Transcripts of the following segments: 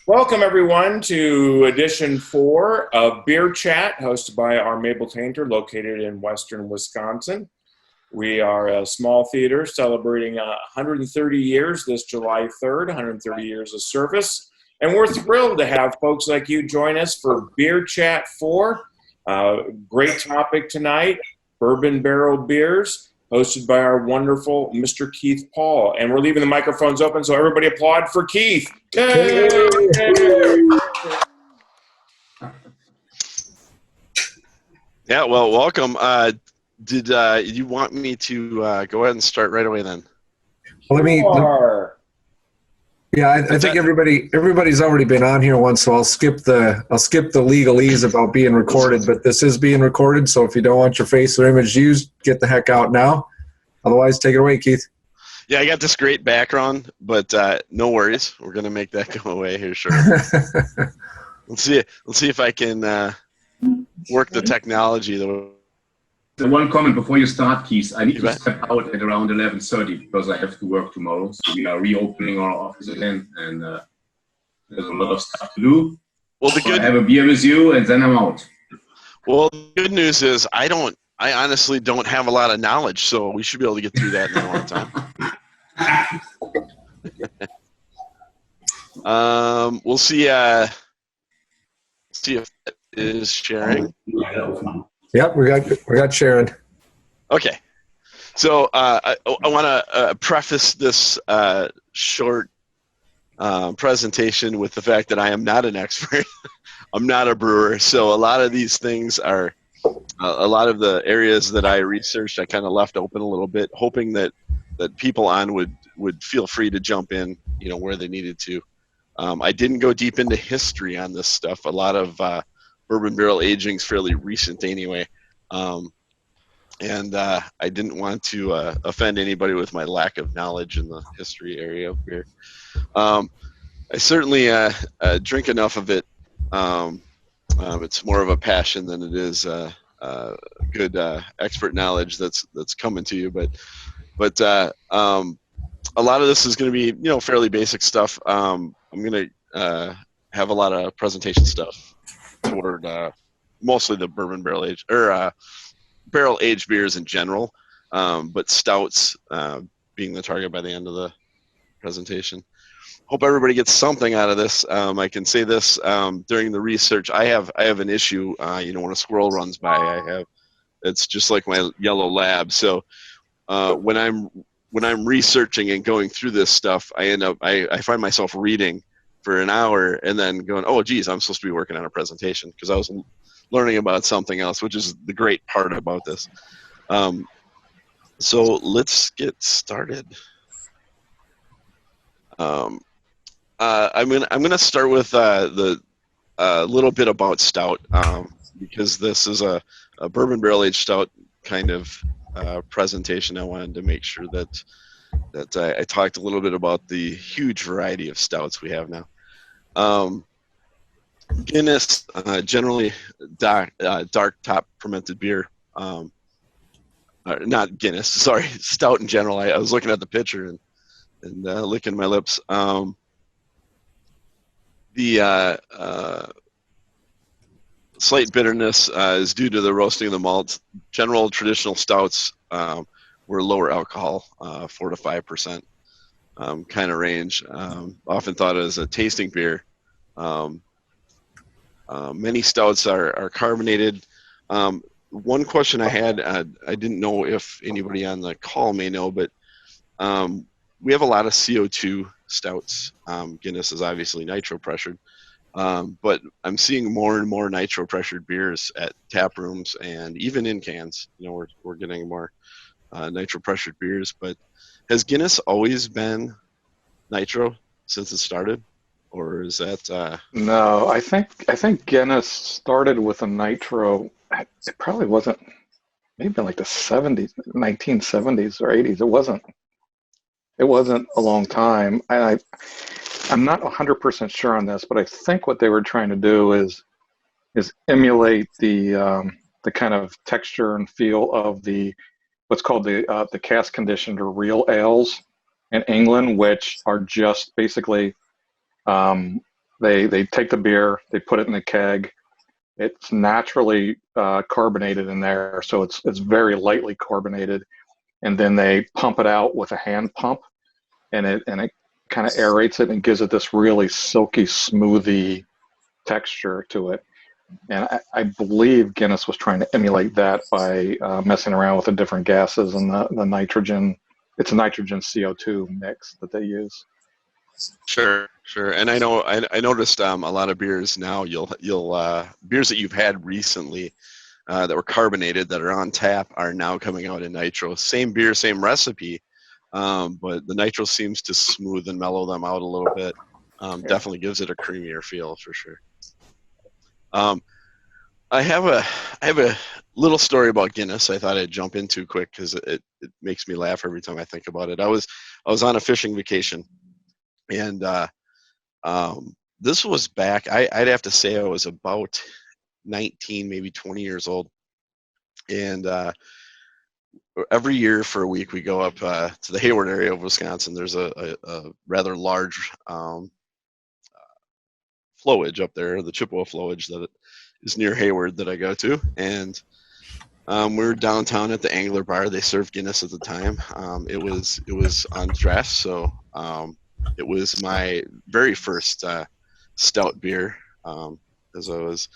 Welcome, everyone, to edition 4 of Beer Chat, hosted by Our Mabel Tainter, located in western Wisconsin. We are a small theater celebrating 130 years this July 3rd, 130 years of service. And we're thrilled to have folks like you join us for Beer Chat 4. Great topic tonight, Bourbon Barrel Beers, hosted by our wonderful Mr. Keith Paul. And we're leaving the microphones open, so everybody applaud for Keith. Yay! Yeah, well, welcome. Did you want me to go ahead and start right away then? Well, I think everybody's already been on here once, so I'll skip the legalese about being recorded. But this is being recorded, so if you don't want your face or image used, get the heck out now. Otherwise, take it away, Keith. Yeah, I got this great background, but no worries. We're gonna make that go away here shortly. Let's see if I can work the technology. The one comment before you start, Keith. I need to step out at around 11:30 because I have to work tomorrow. So we are reopening our office again, and there's a lot of stuff to do. Well, I have a beer with you, and then I'm out. Well, the good news is I honestly don't have a lot of knowledge, so we should be able to get through that in a long time. We'll see. See if it is sharing. Yep, we got Sharon. Okay, so I want to preface this short presentation with the fact that I am not an expert. I'm not a brewer, so a lot of these things are a lot of the areas that I researched. I kind of left open a little bit, hoping that people on would feel free to jump in, where they needed to. I didn't go deep into history on this stuff. A lot of bourbon barrel aging is fairly recent anyway, and I didn't want to offend anybody with my lack of knowledge in the history area of beer. I certainly drink enough of it. It's more of a passion than it is good expert knowledge that's coming to you. But a lot of this is going to be fairly basic stuff. I'm going to have a lot of presentation stuff toward mostly the bourbon barrel age or barrel aged beers in general, but stouts being the target by the end of the presentation. Hope everybody gets something out of this. I can say this during the research. I have an issue. When a squirrel runs by, it's just like my yellow lab. So when I'm researching and going through this stuff, I find myself reading for an hour and then going, oh geez, I'm supposed to be working on a presentation because I was learning about something else, which is the great part about this. So let's get started. I'm gonna start with the little bit about stout because this is a bourbon barrel aged stout kind of presentation. I wanted to make sure that I talked a little bit about the huge variety of stouts we have now. Guinness, generally dark top fermented beer. Not Guinness, sorry, stout in general. I was looking at the picture and licking my lips. The slight bitterness is due to the roasting of the malts. General traditional stouts were lower alcohol, 4 to 5% kind of range. Often thought as a tasting beer. Many stouts are carbonated. One question I had, I didn't know if anybody on the call may know, but we have a lot of CO2 stouts. Guinness is obviously nitro pressured, but I'm seeing more and more nitro pressured beers at tap rooms and even in cans. We're getting more nitro pressured beers. But has Guinness always been nitro since it started, or is that? No, I think Guinness started with a nitro. It probably wasn't. Maybe in like the 70s, 1970s or 80s. It wasn't a long time. I'm not 100% sure on this, but I think what they were trying to do is emulate the kind of texture and feel of what's called the cask conditioned or real ales in England, which are just basically They take the beer, they put it in the keg. It's naturally carbonated in there, so it's very lightly carbonated, and then they pump it out with a hand pump, and it kind of aerates it and gives it this really silky, smoothie texture to it. And I believe Guinness was trying to emulate that by messing around with the different gases and the nitrogen. It's a nitrogen CO2 mix that they use. Sure. And I know I noticed a lot of beers now. You'll beers that you've had recently that were carbonated that are on tap are now coming out in nitro. Same beer, same recipe, but the nitro seems to smooth and mellow them out a little bit. Definitely gives it a creamier feel for sure. I have a little story about Guinness. I thought I'd jump into quick because it makes me laugh every time I think about it. I was on a fishing vacation, and this was back. I'd have to say I was about 19, maybe 20 years old, and every year for a week we go up to the Hayward area of Wisconsin. There's a rather large flowage up there, the Chippewa flowage that is near Hayward that I go to, and we were downtown at the Angler Bar. They served Guinness at the time. It was on draft, so it was my very first stout beer, as I was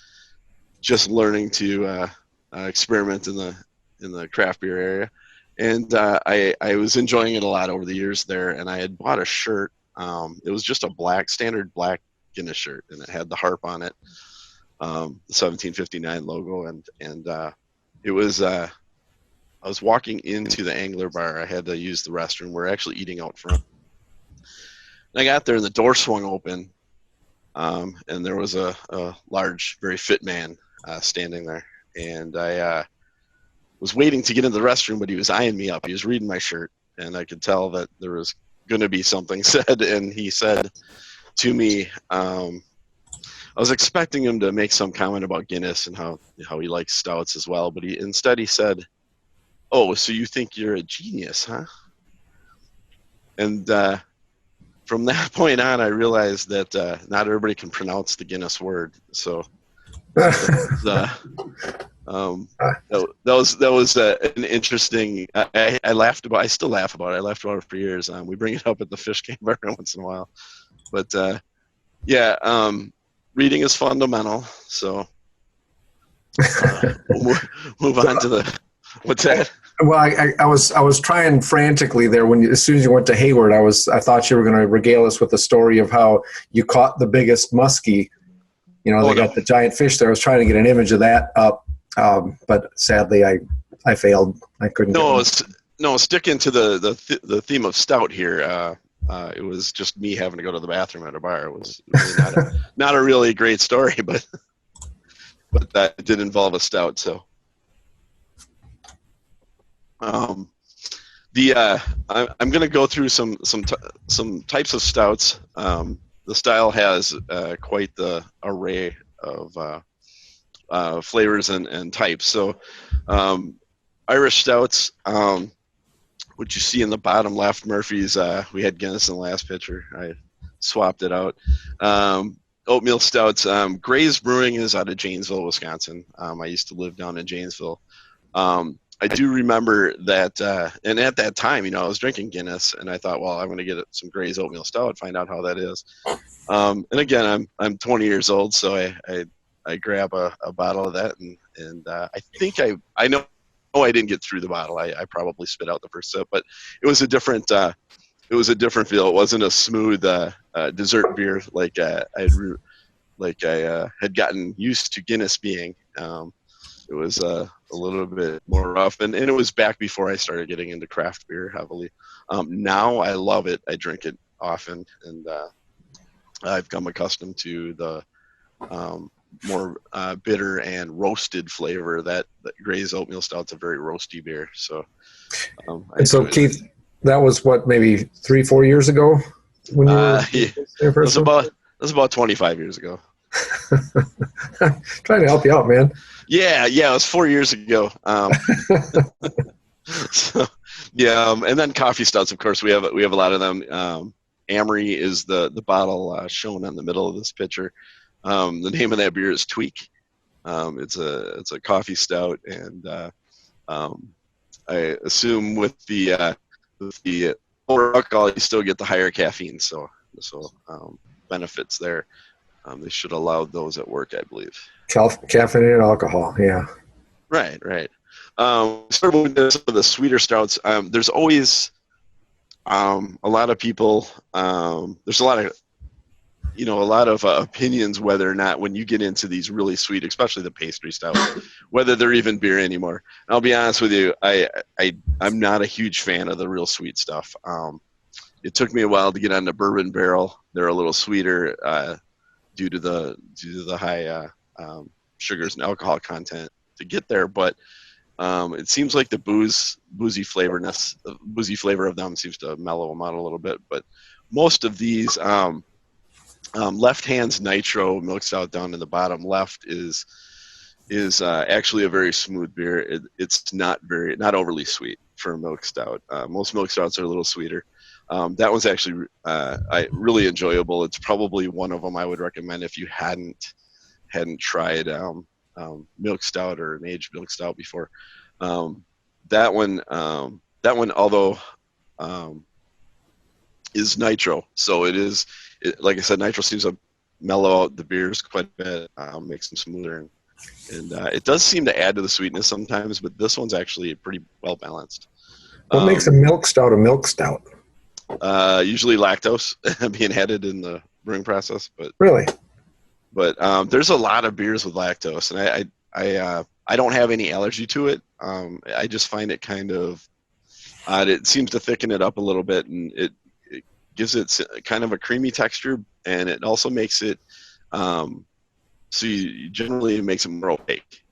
just learning to experiment in the craft beer area, and I was enjoying it a lot over the years there. And I had bought a shirt. It was just a standard black Guinness shirt, and it had the harp on it, the 1759 logo, and it was I was walking into the Angler Bar. I had to use the restroom. We're actually eating out front. And I got there, and the door swung open, and there was a large, very fit man standing there. And I was waiting to get into the restroom, but he was eyeing me up. He was reading my shirt, and I could tell that there was going to be something said. And he said to me, I was expecting him to make some comment about Guinness and how he likes stouts as well, but instead he said, "Oh, so you think you're a genius, huh?" And from that point on, I realized that not everybody can pronounce the Guinness word. So that was an interesting. I laughed about. I still laugh about it. I laughed about it for years. We bring it up at the fish camp every once in a while, but yeah. Reading is fundamental, so we'll move on to the what's that? Well, I was trying frantically there as soon as you went to Hayward. I thought you were going to regale us with the story of how you caught the biggest muskie. You know, they got the giant fish there. I was trying to get an image of that up, but sadly I failed. I couldn't. No, sticking to the theme of stout here. It was just me having to go to the bathroom at a bar. It was really not a really great story, but that did involve a stout. So, I'm going to go through some types of stouts. The style has quite the array of flavors and types. So, Irish stouts. What you see in the bottom left, Murphy's, we had Guinness in the last picture. I swapped it out. Oatmeal stouts. Gray's Brewing is out of Janesville, Wisconsin. I used to live down in Janesville. I do remember that, and at that time, I was drinking Guinness, and I thought, well, I'm going to get some Gray's Oatmeal Stout, find out how that is. And again, I'm 20 years old, so I grab a bottle of that, and I think I know. I didn't get through the bottle. I probably spit out the first sip, but it was a different feel. It wasn't a smooth dessert beer like I had gotten used to Guinness being. It was a little bit more rough, and it was back before I started getting into craft beer heavily. Now I love it. I drink it often, and I've come accustomed to the more bitter and roasted flavor. That Gray's Oatmeal Stout's a very roasty beer. So, and so Keith, that was what, maybe 3-4 years ago when you were there first? That was about 25 years ago. Trying to help you out, man. Yeah, it was 4 years ago. So, yeah, and then coffee stouts, of course, we have a lot of them. Amory is the bottle shown on the middle of this picture. The name of that beer is Tweak. It's a coffee stout, and I assume with the lower alcohol, you still get the higher caffeine, so benefits there. They should allow those at work, I believe. Caffeinated alcohol, yeah. Right. Sort of moving to some of the sweeter stouts. There's always a lot of people. There's a lot of opinions whether or not when you get into these really sweet, especially the pastry stouts, whether they're even beer anymore. And I'll be honest with you, I'm not a huge fan of the real sweet stuff. It took me a while to get on the Bourbon Barrel. They're a little sweeter due to the high sugars and alcohol content to get there, but it seems like the boozy flavor of them seems to mellow them out a little bit. But most of these Left Hand's Nitro milk stout down in the bottom left is actually a very smooth beer. It's not overly sweet for a milk stout. Most milk stouts are a little sweeter. That one's actually really enjoyable. It's probably one of them I would recommend if you hadn't tried milk stout or an aged milk stout before. That one, although is nitro, so like I said, nitro seems to mellow out the beers quite a bit, makes them smoother, and it does seem to add to the sweetness sometimes. But this one's actually pretty well balanced. What makes a milk stout a milk stout? Usually lactose being added in the brewing process, but really. But there's a lot of beers with lactose, and I don't have any allergy to it. I just find it kind of odd. It seems to thicken it up a little bit, and it gives it kind of a creamy texture, and it also makes it so you generally it makes it more opaque.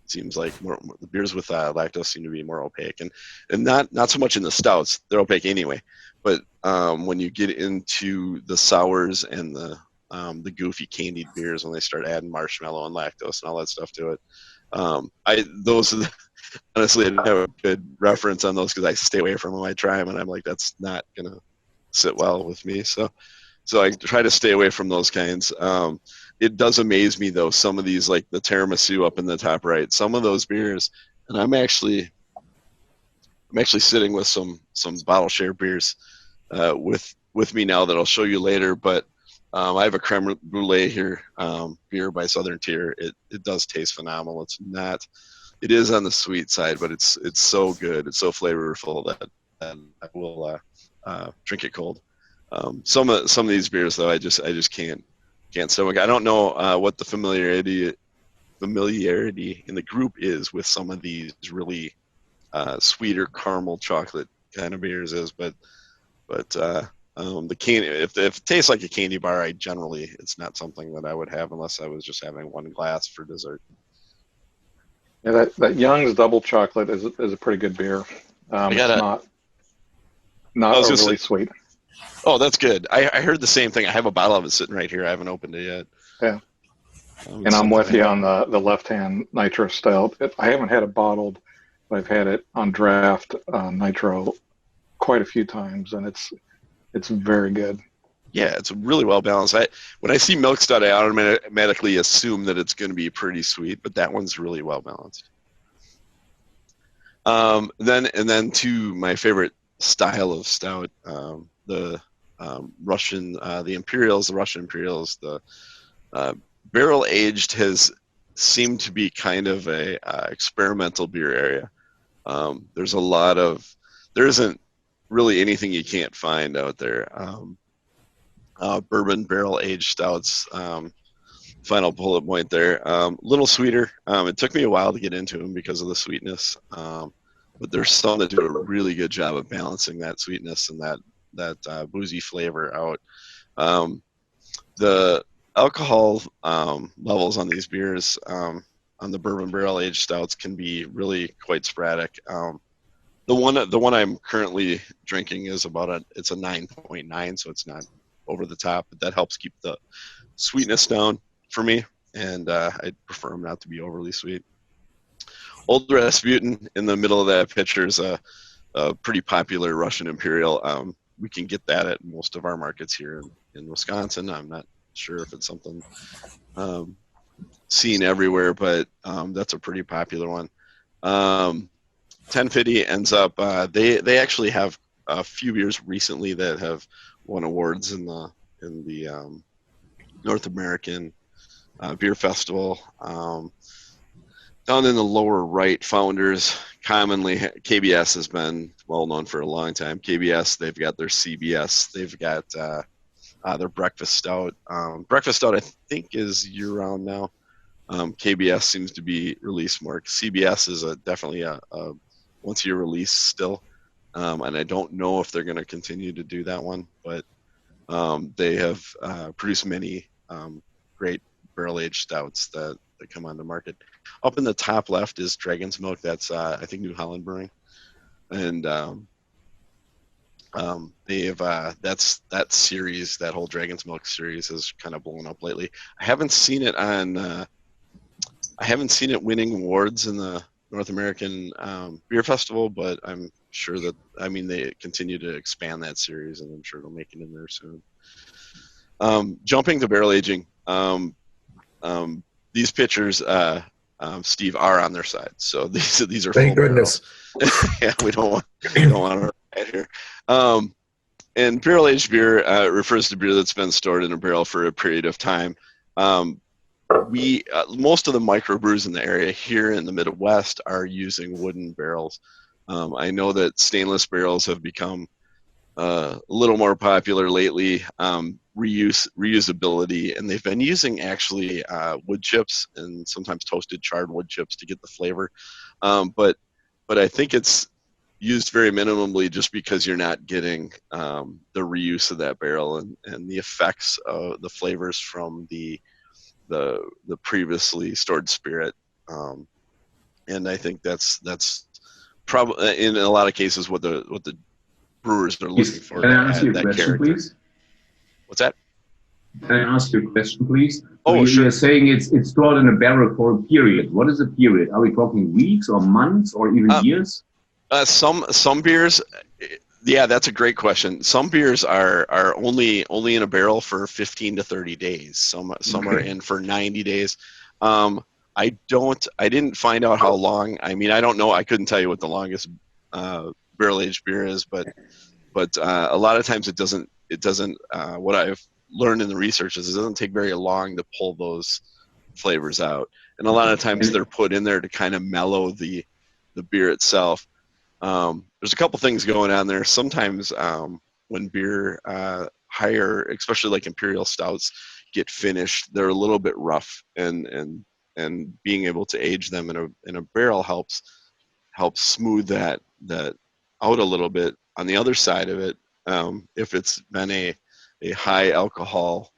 It seems like the beers with lactose seem to be more opaque, and not so much in the stouts. They're opaque anyway, but when you get into the sours and the goofy candied beers, when they start adding marshmallow and lactose and all that stuff to it. Honestly, I don't have a good reference on those because I stay away from them. I try them, and I'm like, that's not gonna sit well with me. So I try to stay away from those kinds. It does amaze me though. Some of these, like the tiramisu up in the top right, some of those beers, and I'm actually sitting with some bottle share beers with me now that I'll show you later, but. I have a creme brulee here, beer by Southern Tier. It does taste phenomenal. It is on the sweet side, but it's so good. It's so flavorful that I will drink it cold. Some of these beers though, I just can't stomach. I don't know what the familiarity in the group is with some of these really sweeter caramel chocolate kind of beers but the candy, if it tastes like a candy bar, it's not something that I would have unless I was just having one glass for dessert. Yeah, that Young's Double Chocolate is a pretty good beer. It's not overly sweet. Oh, that's good. I heard the same thing. I have a bottle of it sitting right here. I haven't opened it yet. Yeah. And I'm with you on the Left Hand Nitro Stout. I haven't had it bottled, but I've had it on draft Nitro quite a few times, and it's very good. Yeah, it's really well balanced. When I see milk stout, I automatically assume that it's going to be pretty sweet, but that one's really well balanced. Then to my favorite style of stout, the Russian, the Russian Imperials, the barrel aged has seemed to be kind of a experimental beer area. There isn't really anything you can't find out there. Bourbon barrel aged stouts, final bullet point there. Little sweeter. It took me a while to get into them because of the sweetness, but there's some that do a really good job of balancing that sweetness and that boozy flavor out. The alcohol levels on these beers, on the bourbon barrel aged stouts, can be really quite sporadic. The one I'm currently drinking is it's a 9.9, so it's not over the top, but that helps keep the sweetness down for me, and I prefer them not to be overly sweet. Old Rasputin in the middle of that picture is a pretty popular Russian Imperial. we can get that at most of our markets here in Wisconsin. I'm not sure if it's something seen everywhere, but that's a pretty popular one. 1050 ends up. They actually have a few beers recently that have won awards in the North American Beer Festival. Down in the lower right, Founders, commonly KBS has been well known for a long time. KBS, they've got their CBS, they've got their Breakfast Stout. Breakfast Stout, I think, is year-round now. KBS seems to be released more. CBS is definitely a once-a-year release still, and I don't know if they're going to continue to do that one, but they have produced many great barrel-aged stouts that come on the market. Up in the top left is Dragon's Milk. That's I think New Holland Brewing, and they have that series, that whole Dragon's Milk series, has kind of blown up lately. I haven't seen it winning awards in the North American Beer Festival, but I'm sure that they continue to expand that series, and I'm sure they'll make it in there soon. Jumping to barrel aging, these pictures, Steve, are on their side. So these are Thank full goodness. barrels. Yeah, we don't want to right here. And barrel aged beer refers to beer that's been stored in a barrel for a period of time. Most of the microbrews in the area here in the Midwest are using wooden barrels. I know that stainless barrels have become a little more popular lately. Reusability, and they've been using actually wood chips and sometimes toasted charred wood chips to get the flavor. But I think it's used very minimally, just because you're not getting the reuse of that barrel and the effects of the flavors from the previously stored spirit. And I think that's probably in a lot of cases what the brewers are looking for. Can I ask you a that question, character. please? What's that? Can I ask you a question, please? Oh, sure. You're saying it's stored in a barrel for a period. What is a period? Are we talking weeks or months or even years? Some beers, yeah, that's a great question. Some beers are only in a barrel for 15 to 30 days. Some are in for 90 days. I didn't find out how long. I don't know. I couldn't tell you what the longest barrel aged beer is, but a lot of times it doesn't. What I've learned in the research is it doesn't take very long to pull those flavors out, and a lot of times they're put in there to kind of mellow the beer itself. There's a couple things going on there. Sometimes when beer higher, especially like imperial stouts, get finished, they're a little bit rough, and being able to age them in a barrel helps smooth that out a little bit. On the other side of it, if it's been a high alcohol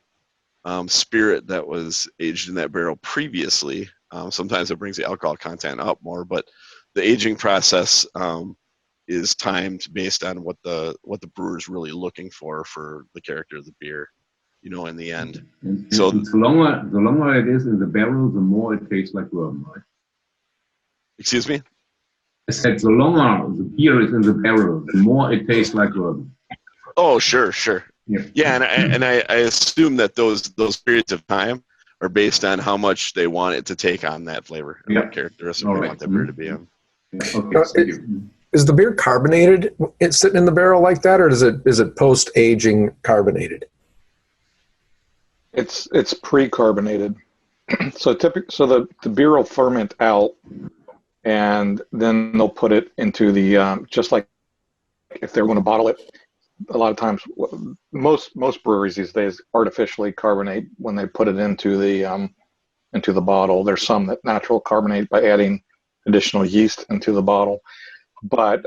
spirit that was aged in that barrel previously, sometimes it brings the alcohol content up more, but the aging process is timed based on what the brewer's really looking for the character of the beer, in the end. So the longer it is in the barrel, the more it tastes like bourbon, right? Excuse me? I said the longer the beer is in the barrel, the more it tastes like bourbon. Oh, sure. Yeah, and I assume that those periods of time are based on how much they want it to take on that flavor and what characteristic they want that beer to be in. Okay, is the beer carbonated? It's sitting in the barrel like that, or is it post aging carbonated? It's pre-carbonated. So the beer will ferment out, and then they'll put it into the just like if they're going to bottle it. A lot of times, most breweries these days artificially carbonate when they put it into the bottle. There's some that natural carbonate by adding additional yeast into the bottle, but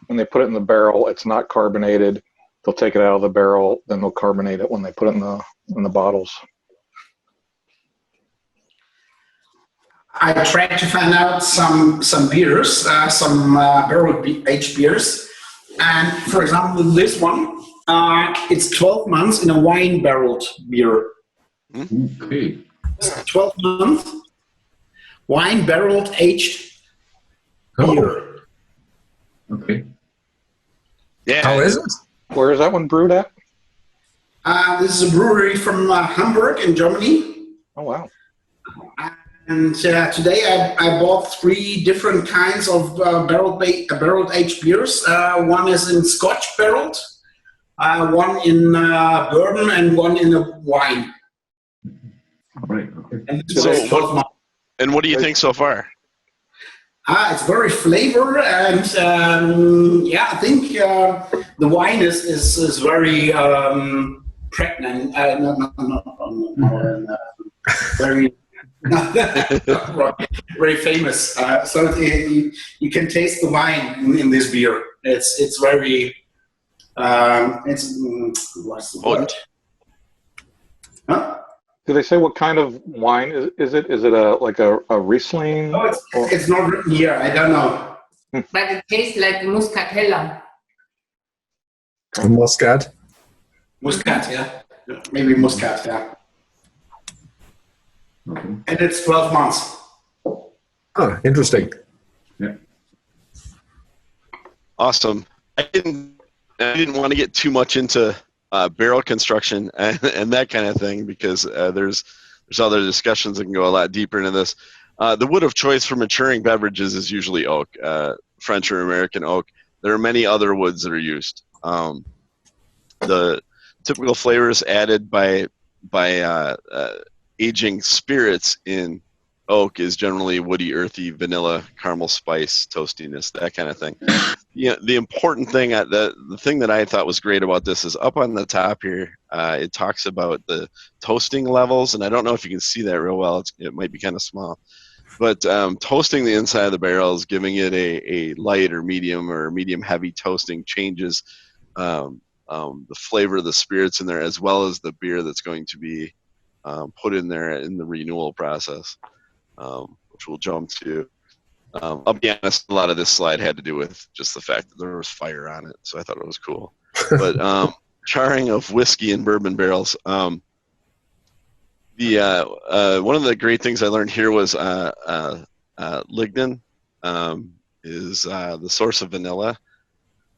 when they put it in the barrel, it's not carbonated. They'll take it out of the barrel, then they'll carbonate it when they put it in the bottles. I tried to find out some beers, some barrel-aged beers. And for example, this one, it's 12 months in a wine-barreled beer. Okay. 12 months wine-barreled aged beer. Okay. Yeah. How is it? Where is that one brewed at? This is a brewery from Hamburg in Germany. Oh wow. And today I bought 3 different kinds of barreled aged beers. One is in Scotch barreled, one in bourbon, and one in a wine. Right. Okay. And this So one is 12 months. And what do you think so far? It's very flavor, and I think the wine is very pregnant. Very very famous. So you can taste the wine in this beer. It's very what's the word? Huh? Do they say what kind of wine is it? Is it like a Riesling? Oh, it's not written here. I don't know. But it tastes like muscatella. Muscat. Muscat, yeah. Maybe Muscat, yeah. Okay. And it's 12 months. Huh, interesting. Yeah. Awesome. I didn't want to get too much into barrel construction and that kind of thing because there's other discussions that can go a lot deeper into this. The wood of choice for maturing beverages is usually oak, French or American oak. There are many other woods that are used. The typical flavors added by aging spirits in oak is generally woody, earthy, vanilla, caramel spice, toastiness, that kind of thing. The important thing, the thing that I thought was great about this is up on the top here, it talks about the toasting levels, and I don't know if you can see that real well. It might be kind of small. But toasting the inside of the barrels, giving it a light or medium heavy toasting changes the flavor of the spirits in there as well as the beer that's going to be put in there in the renewal process, which we'll jump to. I'll be honest, a lot of this slide had to do with just the fact that there was fire on it, so I thought it was cool. But charring of whiskey and bourbon barrels. One of the great things I learned here was lignin is the source of vanilla.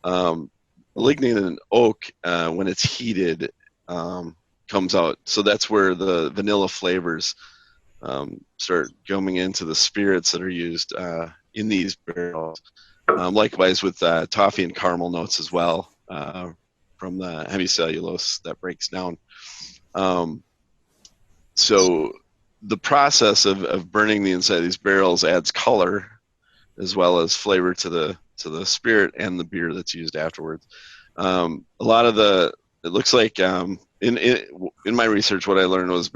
Lignin in oak, when it's heated, comes out. So that's where the vanilla flavors start coming into the spirits that are used in these barrels. Likewise with toffee and caramel notes as well from the hemicellulose that breaks down. So the process of burning the inside of these barrels adds color as well as flavor to the spirit and the beer that's used afterwards. A lot of it looks like in my research, what I learned was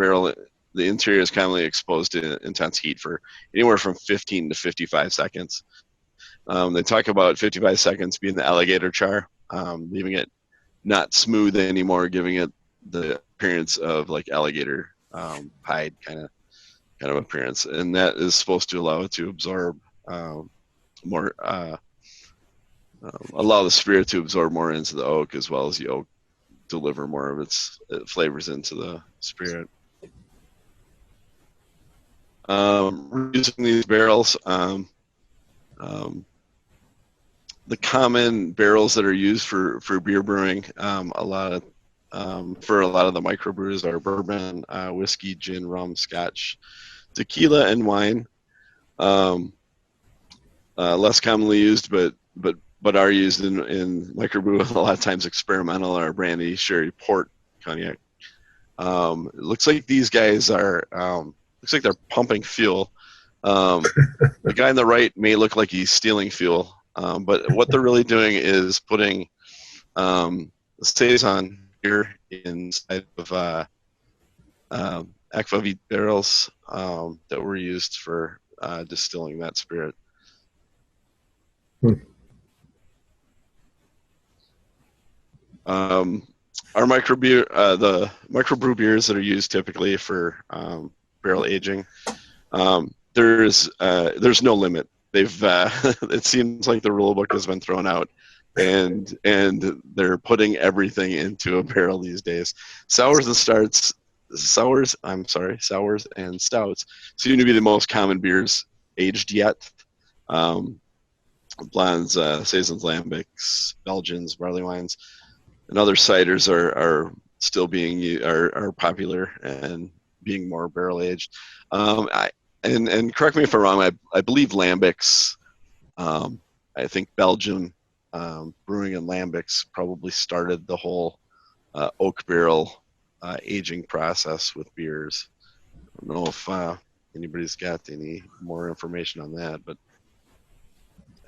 the interior is commonly exposed to intense heat for anywhere from 15 to 55 seconds. They talk about 55 seconds being the alligator char, leaving it not smooth anymore, giving it the appearance of like alligator hide kind of appearance, and that is supposed to allow it to absorb more, allow the spirit to absorb more into the oak as well as the oak deliver more of its flavors into the spirit. Using these barrels, the common barrels that are used for beer brewing, for a lot of the microbrews are bourbon, whiskey, gin, rum, scotch, tequila, and wine. Less commonly used, but are used in microbrew a lot of times experimental or brandy, sherry, port, cognac. It looks like these guys are looks like they're pumping fuel. The guy on the right may look like he's stealing fuel, but what they're really doing is putting saison here inside of aquavit barrels that were used for distilling that spirit. Our the microbrew beers that are used typically for barrel aging, there's no limit. They've it seems like the rule book has been thrown out, and they're putting everything into a barrel these days. Sours and stouts seem to be the most common beers aged yet. blondes, saisons, lambics, Belgians, barley wines, and other ciders are still being are popular and being more barrel aged. And correct me if I'm wrong. I believe lambics. I think Belgium brewing and lambics probably started the whole oak barrel aging process with beers. I don't know if anybody's got any more information on that, but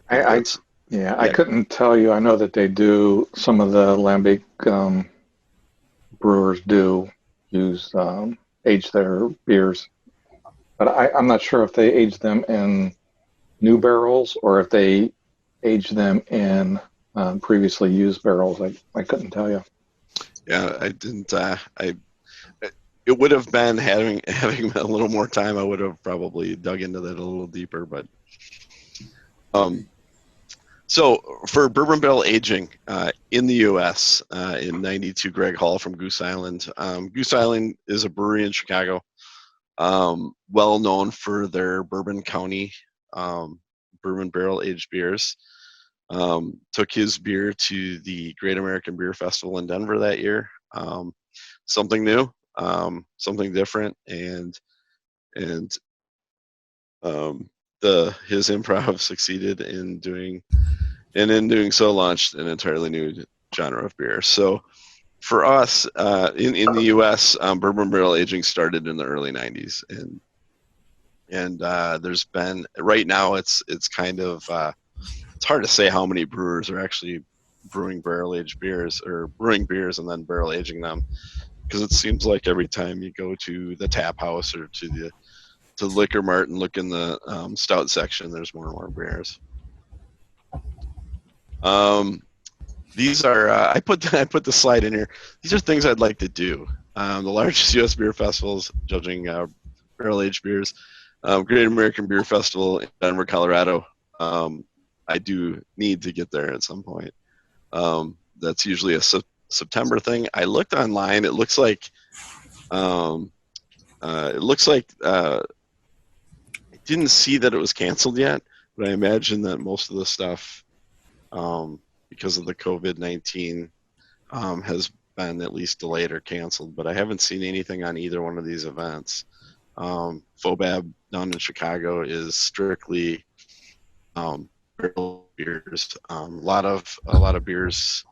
I think I yeah, I couldn't tell you. I know that they do, some of the lambic brewers do use age their beers, but I'm not sure if they age them in new barrels or if they age them in previously used barrels. I couldn't tell you. Yeah, I didn't. It would have been having a little more time. I would have probably dug into that a little deeper. But so for bourbon barrel aging in the U.S. In '92, Greg Hall from Goose Island. Goose Island is a brewery in Chicago, well known for their Bourbon County bourbon barrel aged beers. Took his beer to the Great American Beer Festival in Denver that year. Something new, something different, and his improv succeeded in doing so launched an entirely new genre of beer. So for us in the U.S., bourbon barrel aging started in the early '90s, and there's been, right now it's kind of it's hard to say how many brewers are actually brewing barrel aged beers or brewing beers and then barrel aging them, because it seems like every time you go to the tap house or to the Liquor Mart and look in the stout section, there's more and more beers. These are I put the slide in here. These are things I'd like to do. The largest U.S. beer festivals judging barrel aged beers. Great American Beer Festival in Denver, Colorado. I do need to get there at some point. That's usually a September thing. I looked online. It looks like I didn't see that it was canceled yet, but I imagine that most of the stuff, because of the COVID-19, has been at least delayed or canceled. But I haven't seen anything on either one of these events. FOBAB down in Chicago is strictly barrel beers. A lot of beers.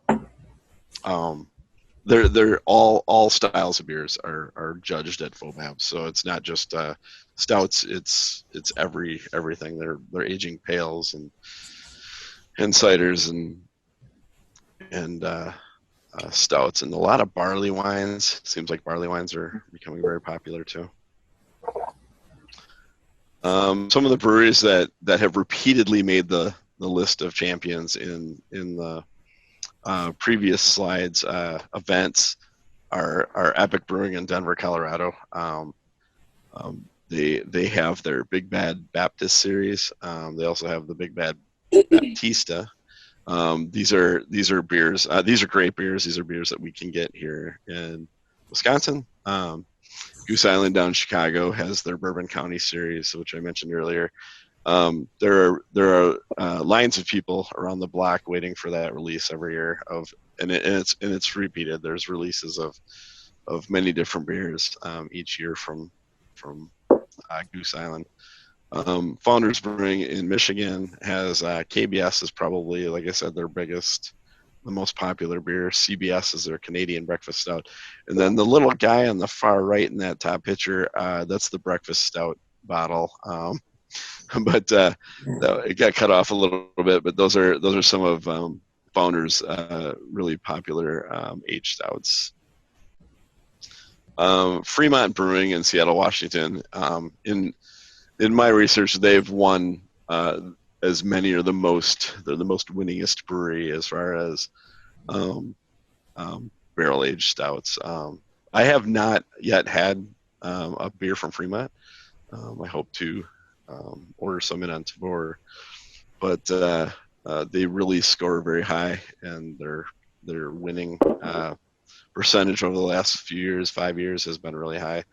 They're all styles of beers are judged at FOBAB, so it's not just stouts. It's everything. They're aging pales and ciders and stouts, and a lot of barley wines. Seems like barley wines are becoming very popular too. Some of the breweries that have repeatedly made the list of champions in the previous slides events are Epic Brewing in Denver, Colorado. They have their Big Bad Baptist series. They also have the Big Bad Baptista. These are beers. These are great beers. These are beers that we can get here in Wisconsin. Goose Island down in Chicago has their Bourbon County series, which I mentioned earlier. There are lines of people around the block waiting for that release every year and it's repeated. There's releases of many different beers each year from Goose Island. Founders Brewing in Michigan has KBS is probably, like I said, their biggest, the most popular beer. CBS is their Canadian breakfast stout, and then the little guy on the far right in that top picture, that's the breakfast stout bottle. But it got cut off a little bit. But those are some of Founders' really popular aged stouts. Fremont Brewing in Seattle, Washington. In my research, they've won as many or the most. They're the most winningest brewery as far as barrel aged stouts. I have not yet had a beer from Fremont. I hope to order some in on tour, but they really score very high, and their winning percentage over the last few years, 5 years, has been really high.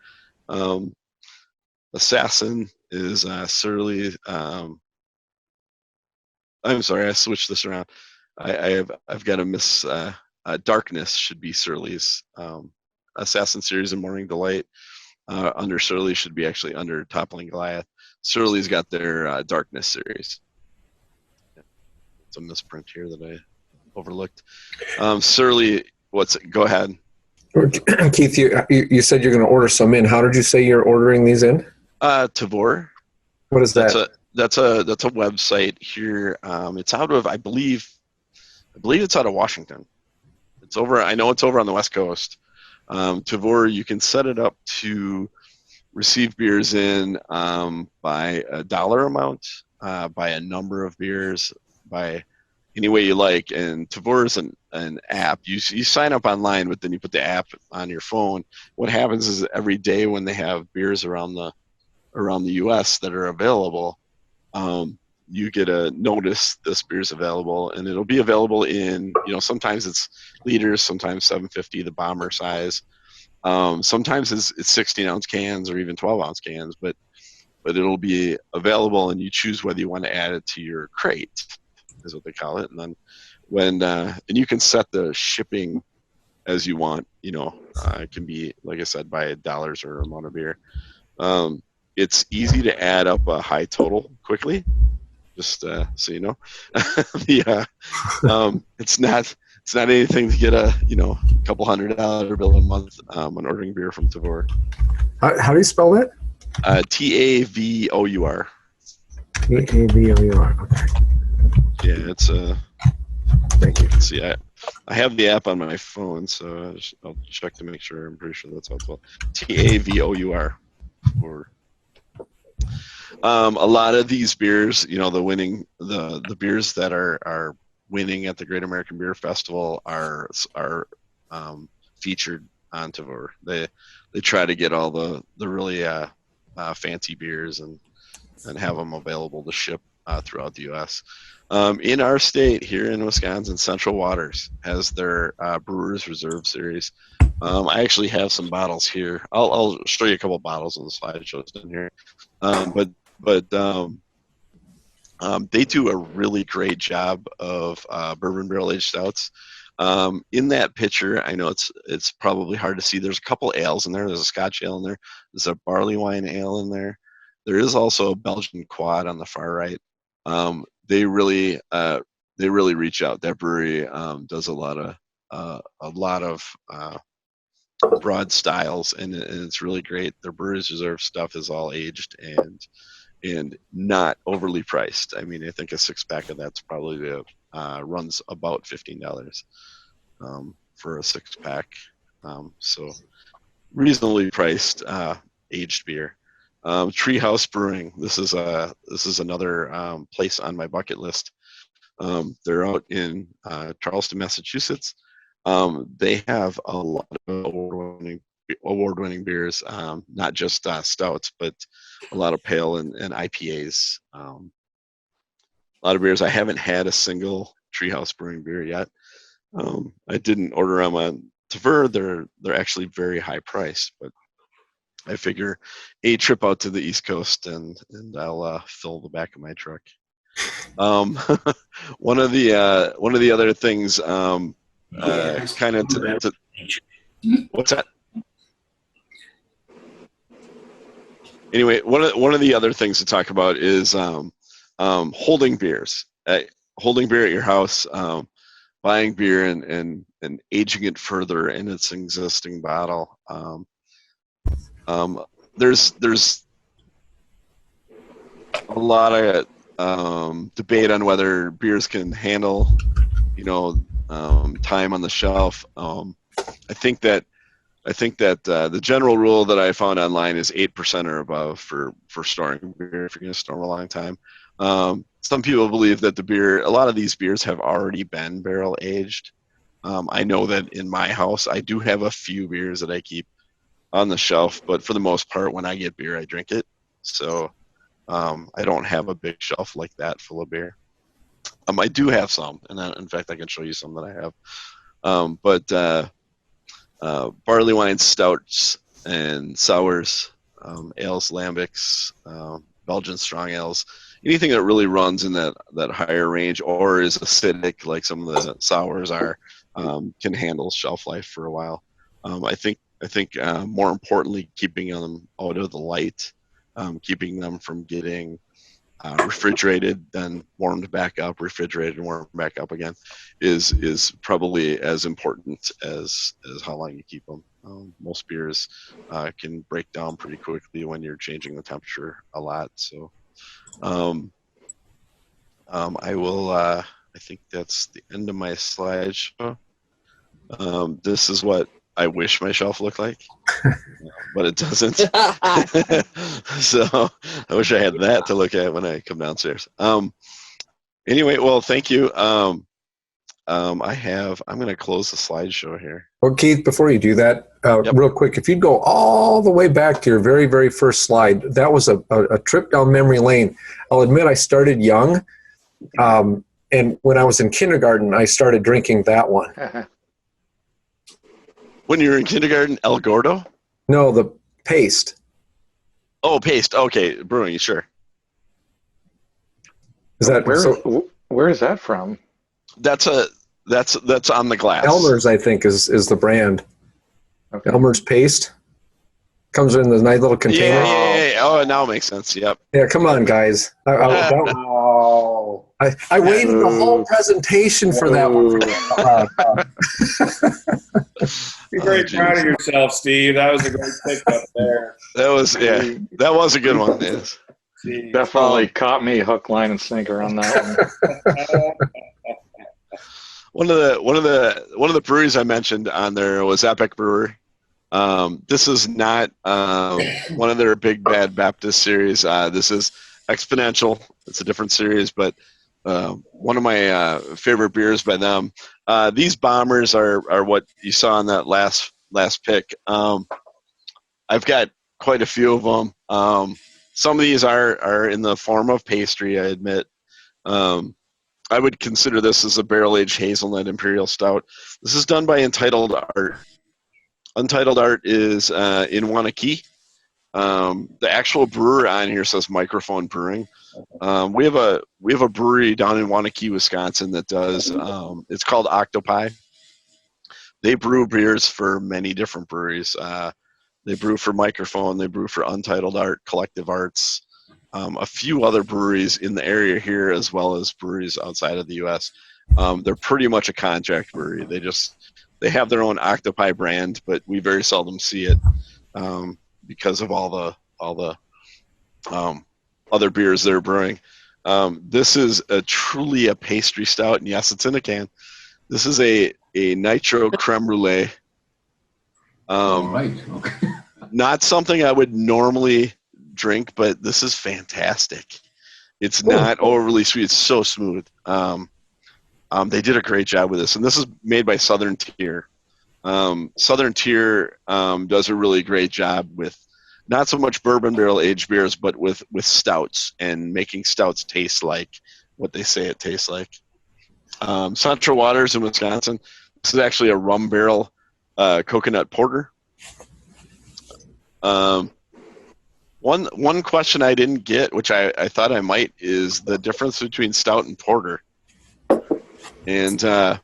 Assassin is Surly I'm sorry, I switched this around. I've got a miss. Darkness should be Surly's. Assassin Series and Morning Delight under Surly should be actually under Toppling Goliath. Surly's got their Darkness series. It's a misprint here that I overlooked. Surly, go ahead. Keith, you said you're going to order some in. How did you say you're ordering these in? Tavor. What is that? That's a website here. It's out of I believe it's out of Washington. It's over. I know it's over on the West Coast. Tavor, you can set it up to receive beers in by a dollar amount, by a number of beers, by any way you like. And Tavor is an app. You sign up online, but then you put the app on your phone. What happens is every day when they have beers around the U.S. that are available, you get a notice this beer's available, and it'll be available in, sometimes it's liters, sometimes 750, the bomber size. Sometimes it's 16-ounce cans or even 12-ounce cans, but it'll be available, and you choose whether you want to add it to your crate, is what they call it. And then and you can set the shipping as you want. It can be, like I said, by dollars or amount of beer. It's easy to add up a high total quickly. Just so you know, it's not anything to get a couple $100 bill a month when ordering beer from Tavor. How do you spell that? Tavour. Tavour. Okay. Yeah, it's Thank you. see, I have the app on my phone, so I'll check to make sure. I'm pretty sure that's how it's spelled. Tavour. Or a lot of these beers, the beers that are winning at the Great American Beer Festival are featured on Tavor. They try to get all the really fancy beers and have them available to ship throughout the U.S. In our state, here in Wisconsin, Central Waters has their Brewers Reserve series. I actually have some bottles here. I'll show you a couple bottles on the slideshows down here. But they do a really great job of bourbon barrel aged stouts. In that picture, I know it's probably hard to see. There's a couple ales in there. There's a Scotch ale in there. There's a barley wine ale in there. There is also a Belgian quad on the far right. They really reach out. That brewery does a lot of broad styles, and it's really great. Their Brewers Reserve stuff is all aged and not overly priced. I mean, I think a 6-pack of that's probably runs about $15 for a 6-pack. So reasonably priced aged beer. Treehouse Brewing. This is another place on my bucket list. They're out in Charleston, Massachusetts. They have a lot of award-winning beers, not just stouts, but a lot of pale and IPAs. A lot of beers. I haven't had a single Treehouse Brewing beer yet. I didn't order them on Tavor. They're actually very high priced, but I figure a trip out to the East Coast and I'll fill the back of my truck. One of the other things, kind of to what's that? Anyway, one of the other things to talk about is holding beers. Holding beer at your house, buying beer and aging it further in its existing bottle. There's a lot of debate on whether beers can handle, time on the shelf. I think that the general rule that I found online is 8% or above for storing beer if you're going to store a long time. Some people believe that a lot of these beers have already been barrel aged. I know that in my house, I do have a few beers that I keep on the shelf, but for the most part, when I get beer, I drink it. So I don't have a big shelf like that full of beer. I do have some, and in fact, I can show you some that I have. But barley wine stouts and sours, ales, lambics, Belgian strong ales. anything that really runs in that higher range or is acidic, like some of the sours are, can handle shelf life for a while. I think more importantly, keeping them out of the light, keeping them from getting refrigerated, then warmed back up, refrigerated and warmed back up again, is probably as important as how long you keep them. Most beers can break down pretty quickly when you're changing the temperature a lot. So I will. I think that's the end of my slideshow. This is what I wish my shelf looked like, but it doesn't. So I wish I had that to look at when I come downstairs. Anyway, well, thank you. I'm going to close the slideshow here. Well, Keith, before you do that, Yep. real quick, if you'd go all the way back to your very, very first slide, that was a trip down memory lane. I'll admit I started young, and when I was in kindergarten, I started drinking that one. When you were in kindergarten, El Gordo? No, the paste. Oh, paste. Okay, brewing, sure. Is that Where is that from? That's on the glass. Elmer's? I think is the brand. Okay. Elmer's paste comes in the nice little container. Yeah. Oh, now it makes sense. Yep. Yeah, come on, guys. I waited the whole presentation for that one. Be very proud of yourself, Steve. That was a great pickup there. That was a good one. Yes. Jeez. Definitely caught me hook, line, and sinker on that one. One of the breweries I mentioned on there was Epic Brewery. This is not one of their Big Bad Baptist series. This is Exponential. It's a different series, but one of my favorite beers by them. These bombers are what you saw on that last pick. I've got quite a few of them. Some of these are in the form of pastry, I admit. I would consider this as a barrel-aged hazelnut imperial stout. This is done by Untitled Art. Untitled Art is in Wanakee. The actual brewer on here says Microphone Brewing. We have a brewery down in Wanakee, Wisconsin that does. It's called Octopi. They brew beers for many different breweries. They brew for Microphone. They brew for Untitled Art, Collective Arts, a few other breweries in the area here, as well as breweries outside of the U.S. They're pretty much a contract brewery. They have their own Octopi brand, but we very seldom see it because of all the other beers they're brewing. This is truly a pastry stout, and yes, it's in a can. This is a nitro creme brulee. Right. Okay. Not something I would normally drink, but this is fantastic. It's not overly sweet. It's so smooth. They did a great job with this, and this is made by Southern Tier. Southern Tier does a really great job with not so much bourbon barrel aged beers, but with stouts and making stouts taste like what they say it tastes like. Central Waters in Wisconsin. This is actually a rum barrel coconut porter. One question I didn't get, which I thought I might, is the difference between stout and porter. And there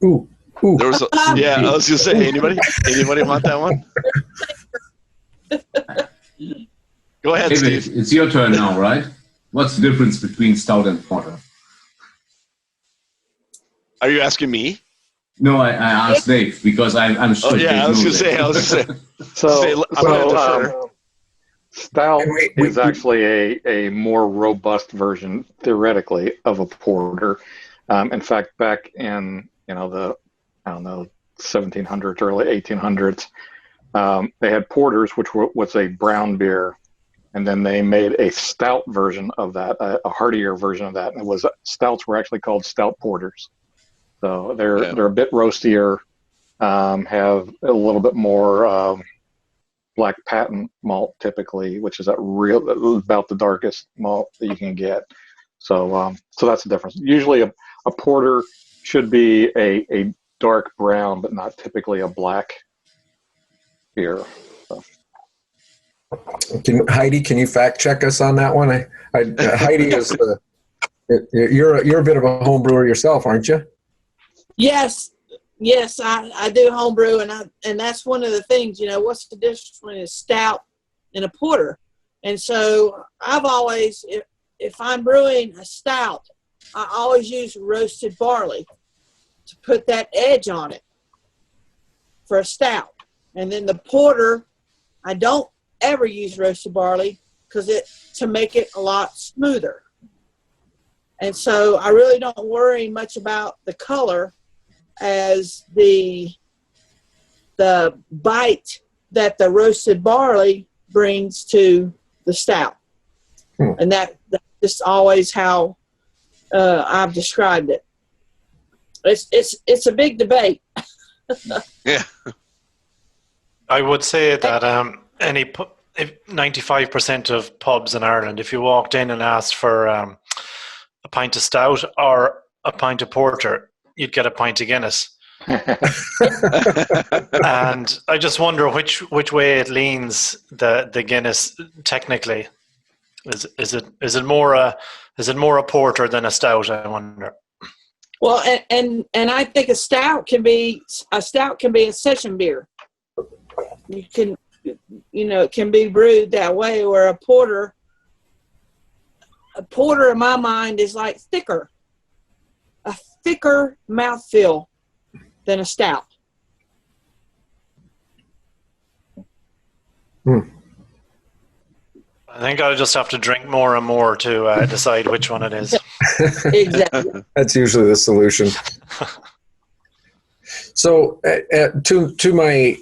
was I was gonna say, anybody want that one? Go ahead, David, Steve. it's your turn now, right? What's the difference between stout and porter? Are you asking me? No, I asked Dave because I'm sure. Oh yeah, I was gonna say. Stout is actually a more robust version, theoretically, of a porter. In fact, back in the 1700s, early 1800s, they had porters, which was a brown beer, and then they made a stout version of that, a heartier version of that, and stouts were actually called stout porters. So they're a bit roastier, have a little bit more black patent malt typically, which is about the darkest malt that you can get. So that's the difference. Usually a porter should be a dark brown, but not typically a black beer. So. Heidi, can you fact check us on that one? Heidi is you're a bit of a home brewer yourself, aren't you? Yes, I do homebrew, and that's one of the things. What's the difference between a stout and a porter? And so I've always, if I'm brewing a stout, I always use roasted barley to put that edge on it for a stout. And then the porter, I don't ever use roasted barley to make it a lot smoother. And so I really don't worry much about the color as the bite that the roasted barley brings to the stout. And that's just always how I've described it. It's a big debate. Yeah. I would say that 95% of pubs in Ireland, if you walked in and asked for a pint of stout or a pint of porter, you'd get a pint of Guinness. And I just wonder which way it leans, the Guinness technically. Is it more a porter than a stout, I wonder. Well, and I think a stout can be a session beer. It can be brewed that way, where a porter in my mind is like a thicker mouthfeel than a stout. I think I'll just have to drink more and more to decide which one it is. Exactly. That's usually the solution. So, to my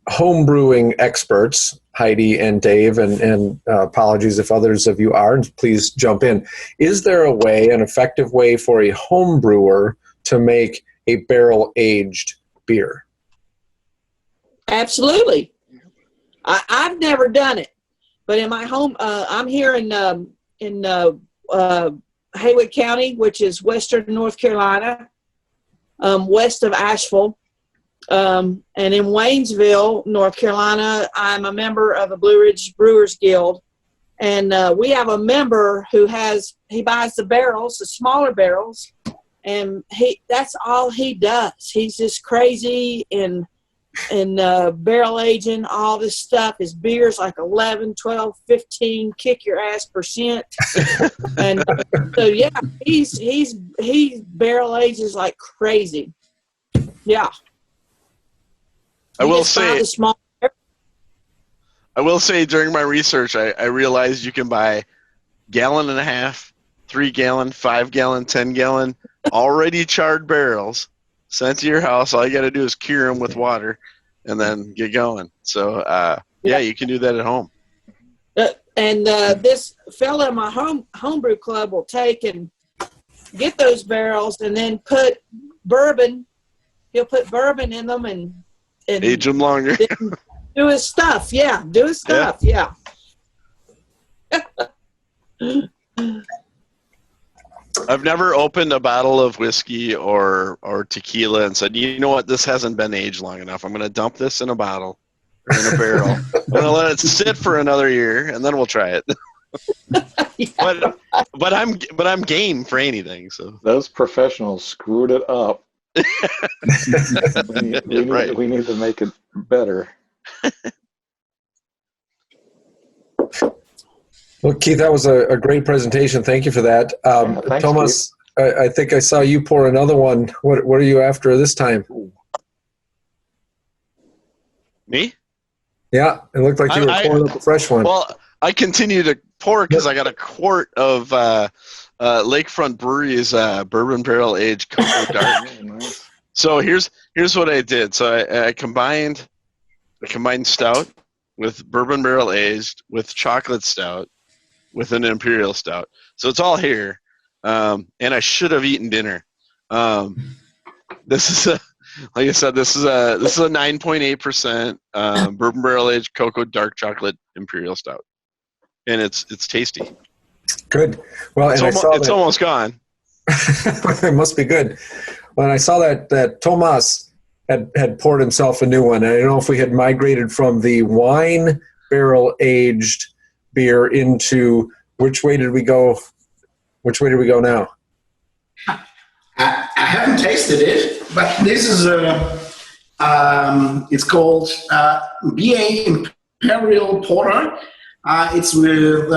home brewing experts, Heidi and Dave, and apologies if others of you are, and please jump in. Is there an effective way for a home brewer to make a barrel-aged beer? Absolutely. I've never done it, but in my home, I'm here in Haywood County, which is western North Carolina, west of Asheville. And in Waynesville, North Carolina, I'm a member of the Blue Ridge Brewers Guild. And we have a member who he buys the barrels, the smaller barrels, and that's all he does. He's just crazy in barrel aging, all this stuff. His beer's like 11, 12, 15 kick your ass %. And so yeah, he barrel ages like crazy. Yeah. I will say during my research, I realized you can buy 1.5 gallon, 3 gallon, 5 gallon, 10 gallon, already charred barrels sent to your house. All you got to do is cure them with water and then get going. So, yeah, you can do that at home. And this fella in my homebrew club will take and get those barrels and then put bourbon. He'll put bourbon in them and age them longer. Do his stuff. Yeah. Do his stuff. Yeah. I've never opened a bottle of whiskey or tequila and said, you know what, this hasn't been aged long enough. I'm going to dump this in a bottle or in a barrel. I'm going to let it sit for another year, and then we'll try it. Yeah. But I'm game for anything. So Those professionals screwed it up. We need to make it better. Well, Keith, that was a great presentation. Thank you for that. Thanks, Thomas, I think I saw you pour another one. What are you after this time? me? Yeah, it looked like you were pouring up a fresh one. Well, I continue to pour because I got a quart of Lakefront Brewery's Bourbon Barrel Aged Cocoa Dark. Nice. So here's what I did. So I combined stout with Bourbon Barrel Aged with chocolate stout with an imperial stout. So it's all here. And I should have eaten dinner. This is like I said, this is a 9.8% Bourbon Barrel Aged Cocoa Dark Chocolate Imperial Stout, and it's tasty. Good. Well, It's almost gone. It must be good. When I saw that Tomas had poured himself a new one, and I don't know if we had migrated from the wine barrel aged beer into which way did we go? Which way do we go now? I haven't tasted it, but this is it's called BA Imperial Porter. It's with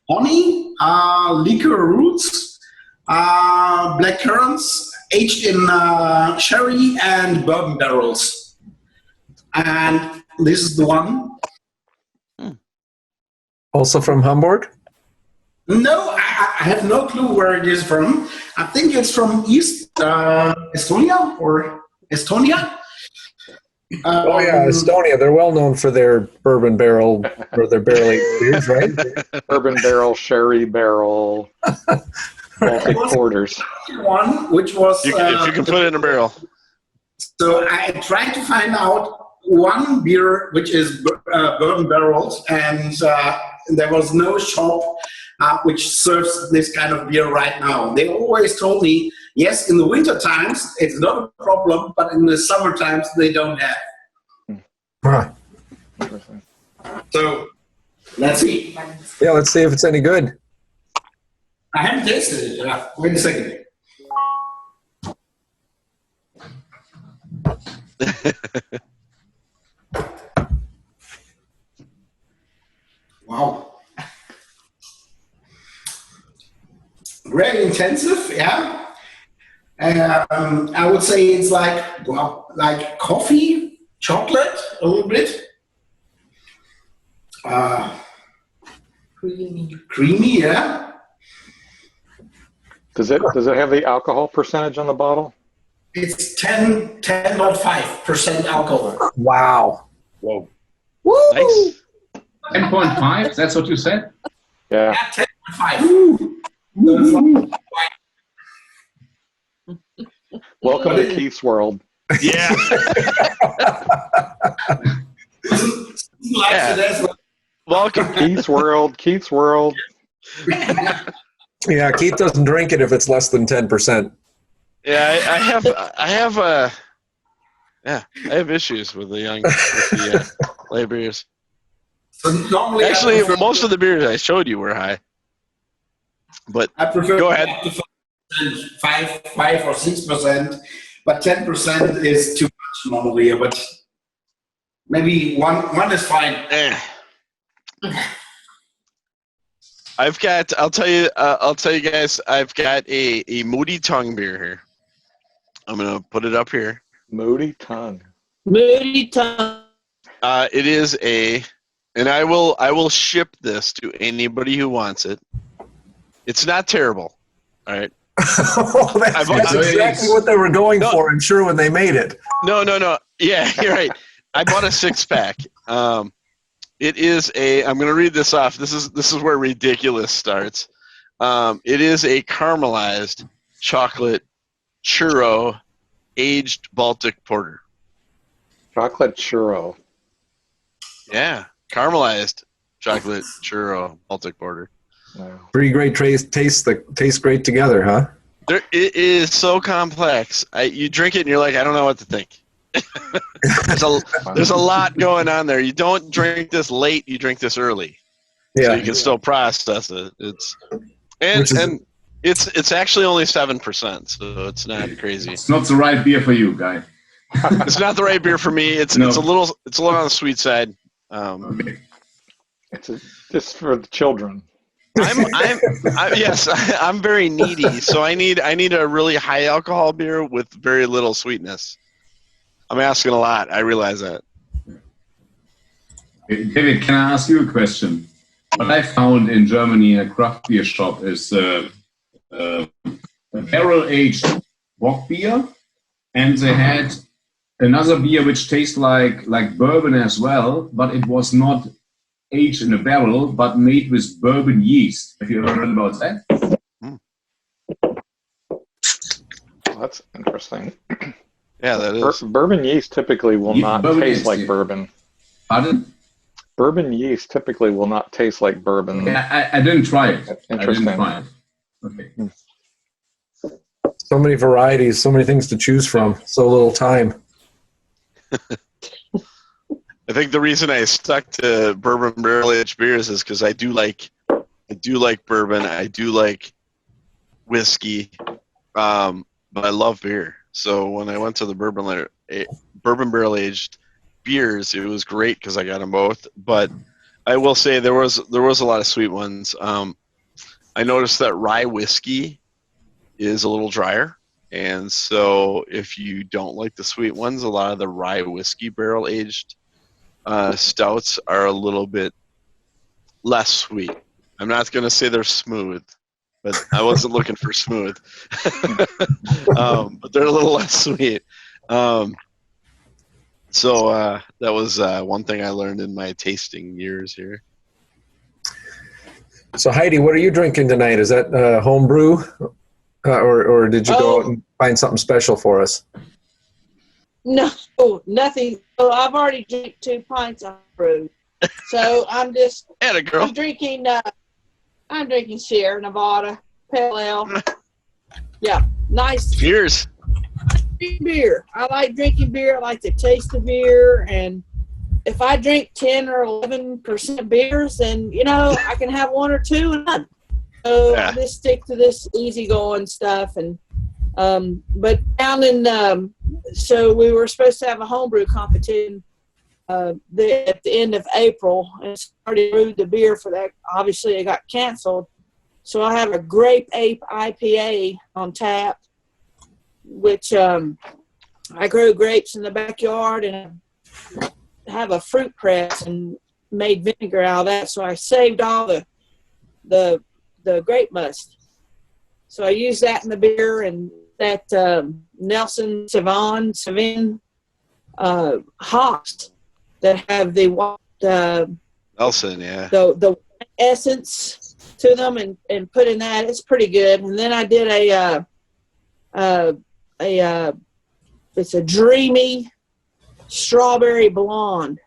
honey, liquor roots, black currants, aged in sherry and bourbon barrels. And this is the one. Also from Hamburg? No, I have no clue where it is from. I think it's from East Estonia or Estonia. Oh yeah, Estonia. They're well known for their bourbon barrel or their barrel aged beers, right? Bourbon barrel, sherry barrel, Baltic porters. One, which was If you can put it in a barrel. so I tried to find out one beer which is bourbon barrels, and there was no shop which serves this kind of beer right now. They always told me, yes, in the winter times it's not a problem, but in the summer times they don't have. Huh. So let's see. Yeah, let's see if it's any good. I haven't tasted it. Wait a second. Wow. Very intensive, yeah. I would say it's like, well, like coffee, chocolate, a little bit. Creamy, yeah. Does it have the alcohol percentage on the bottle? It's 10.5% alcohol. Wow. Whoa. Woo! Nice. 10.5, that's what you said? Yeah. Yeah, 10.5. Welcome to Keith's world. Yeah. Yeah. Welcome. Keith's world. Keith's world. Yeah, Keith doesn't drink it if it's less than 10%. Yeah, I have issues with the light beers. So normally Actually, most of the beers I showed you were high. But I prefer go ahead. 5 or 6%, but 10% is too much normally. But maybe one is fine. I'll tell you guys, I've got a Moody Tongue beer here. I'm gonna put it up here. Moody tongue. Moody tongue. It is and I will ship this to anybody who wants it. It's not terrible. All right. That's exactly what they were going for, I'm sure, when they made it. No. Yeah, you're right. I bought a 6-pack. It is I'm going to read this off. This is where ridiculous starts. It is a caramelized chocolate churro aged Baltic porter. Chocolate churro. Yeah, caramelized chocolate churro Baltic porter. No. Pretty great taste that taste great together, huh? It is so complex. You drink it and you're like, I don't know what to think. There's a lot going on there. You don't drink this late. You drink this early, so you can still process it. It's actually only 7%, so it's not crazy. It's not the right beer for you, guy. It's not the right beer for me. It's a little on the sweet side. Okay. It's just for the children. Yes, I'm very needy, so I need a really high alcohol beer with very little sweetness. I'm asking a lot. I realize that. David, can I ask you a question? What I found in Germany in a craft beer shop is a barrel-aged bock beer, and they had another beer which tastes like bourbon as well, but it was not aged in a barrel, but made with bourbon yeast. Have you ever heard about that? Well, that's interesting. Yeah, that is. Bourbon yeast typically will not taste like bourbon. Pardon? Bourbon yeast typically will not taste like bourbon. Yeah, I didn't try it. Interesting. I didn't try it. Okay. So many varieties, so many things to choose from, so little time. I think the reason I stuck to bourbon barrel aged beers is because I do like bourbon. I do like whiskey, but I love beer. So when I went to the bourbon barrel aged beers, it was great because I got them both. But I will say there was a lot of sweet ones. I noticed that rye whiskey is a little drier, and so if you don't like the sweet ones, a lot of the rye whiskey barrel aged stouts are a little bit less sweet. I'm not going to say they're smooth, but I wasn't looking for smooth. But they're a little less sweet. So that was one thing I learned in my tasting years here. So Heidi, what are you drinking tonight? Is that home brew, or did you go out and find something special for us? No, nothing. So I've already drank 2 pints of brew. So I'm just. Atta girl. I'm drinking Sierra Nevada Pale Ale. Yeah, nice. Cheers. Beer. I like drinking beer. I like the taste of beer, and if I drink 10 or 11% beers, then I can have 1 or 2 and none. So I just stick to this easygoing stuff. And but down in so we were supposed to have a homebrew competition at the end of April, and started brewed the beer for that. Obviously, it got canceled. So I have a Grape Ape IPA on tap, which I grow grapes in the backyard and have a fruit press and made vinegar out of that. So I saved all the grape must. So I use that in the beer, and that Nelson Sauvin hops that have the Nelson, yeah. the essence to them, and put in that. It's pretty good. And then I did it's a dreamy strawberry blonde.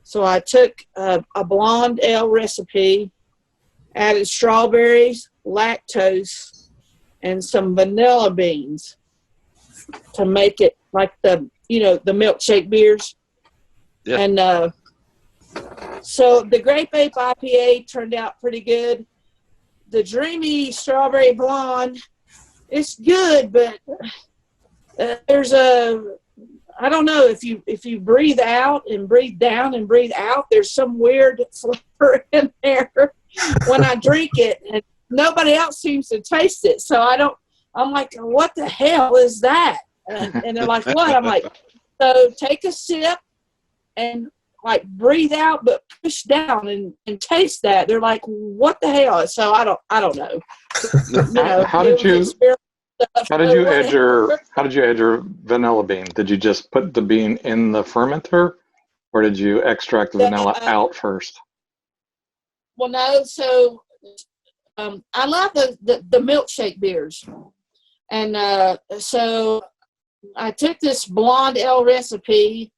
So I took a blonde ale recipe, added strawberries, lactose, and some vanilla beans to make it like the milkshake beers. Yeah. And so the Grape Ape IPA turned out pretty good. The dreamy strawberry blonde, it's good, but there's I don't know, if you breathe out and breathe down and breathe out, there's some weird flavor in there when I drink it, and nobody else seems to taste it. So I'm like, what the hell is that? And they're like, what? I'm like, so take a sip and like breathe out, but push down and taste that. They're like, what the hell? So I don't know. How did you add your vanilla bean? Did you just put the bean in the fermenter, or did you extract the vanilla out first? Well, no. So I love the milkshake beers, and so I took this blonde ale recipe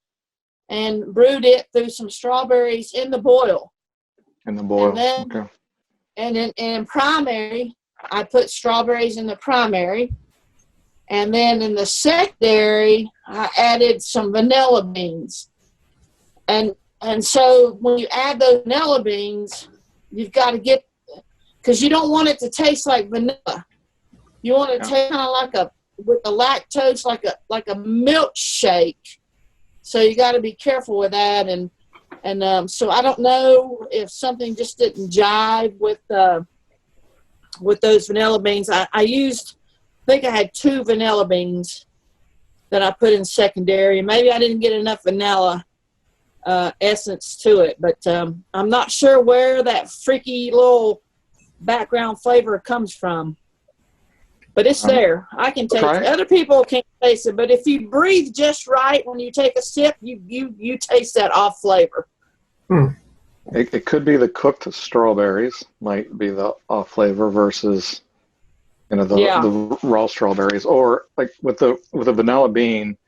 and brewed it through some strawberries in the boil. In the boil. And then, okay. And in primary, I put strawberries in the primary. And then in the secondary, I added some vanilla beans. And so when you add those vanilla beans, you've got to because you don't want it to taste like vanilla. You want it to taste kind of with the lactose, like a milkshake. So you got to be careful with that. And so I don't know if something just didn't jive with those vanilla beans. I think I had 2 vanilla beans that I put in secondary. Maybe I didn't get enough vanilla essence to it, but I'm not sure where that freaky little background flavor comes from. But it's there. I can taste it. Other people can't taste it, but if you breathe just right when you take a sip, you taste that off flavor. It could be the cooked strawberries might be the off flavor versus the raw strawberries, or like with the vanilla bean.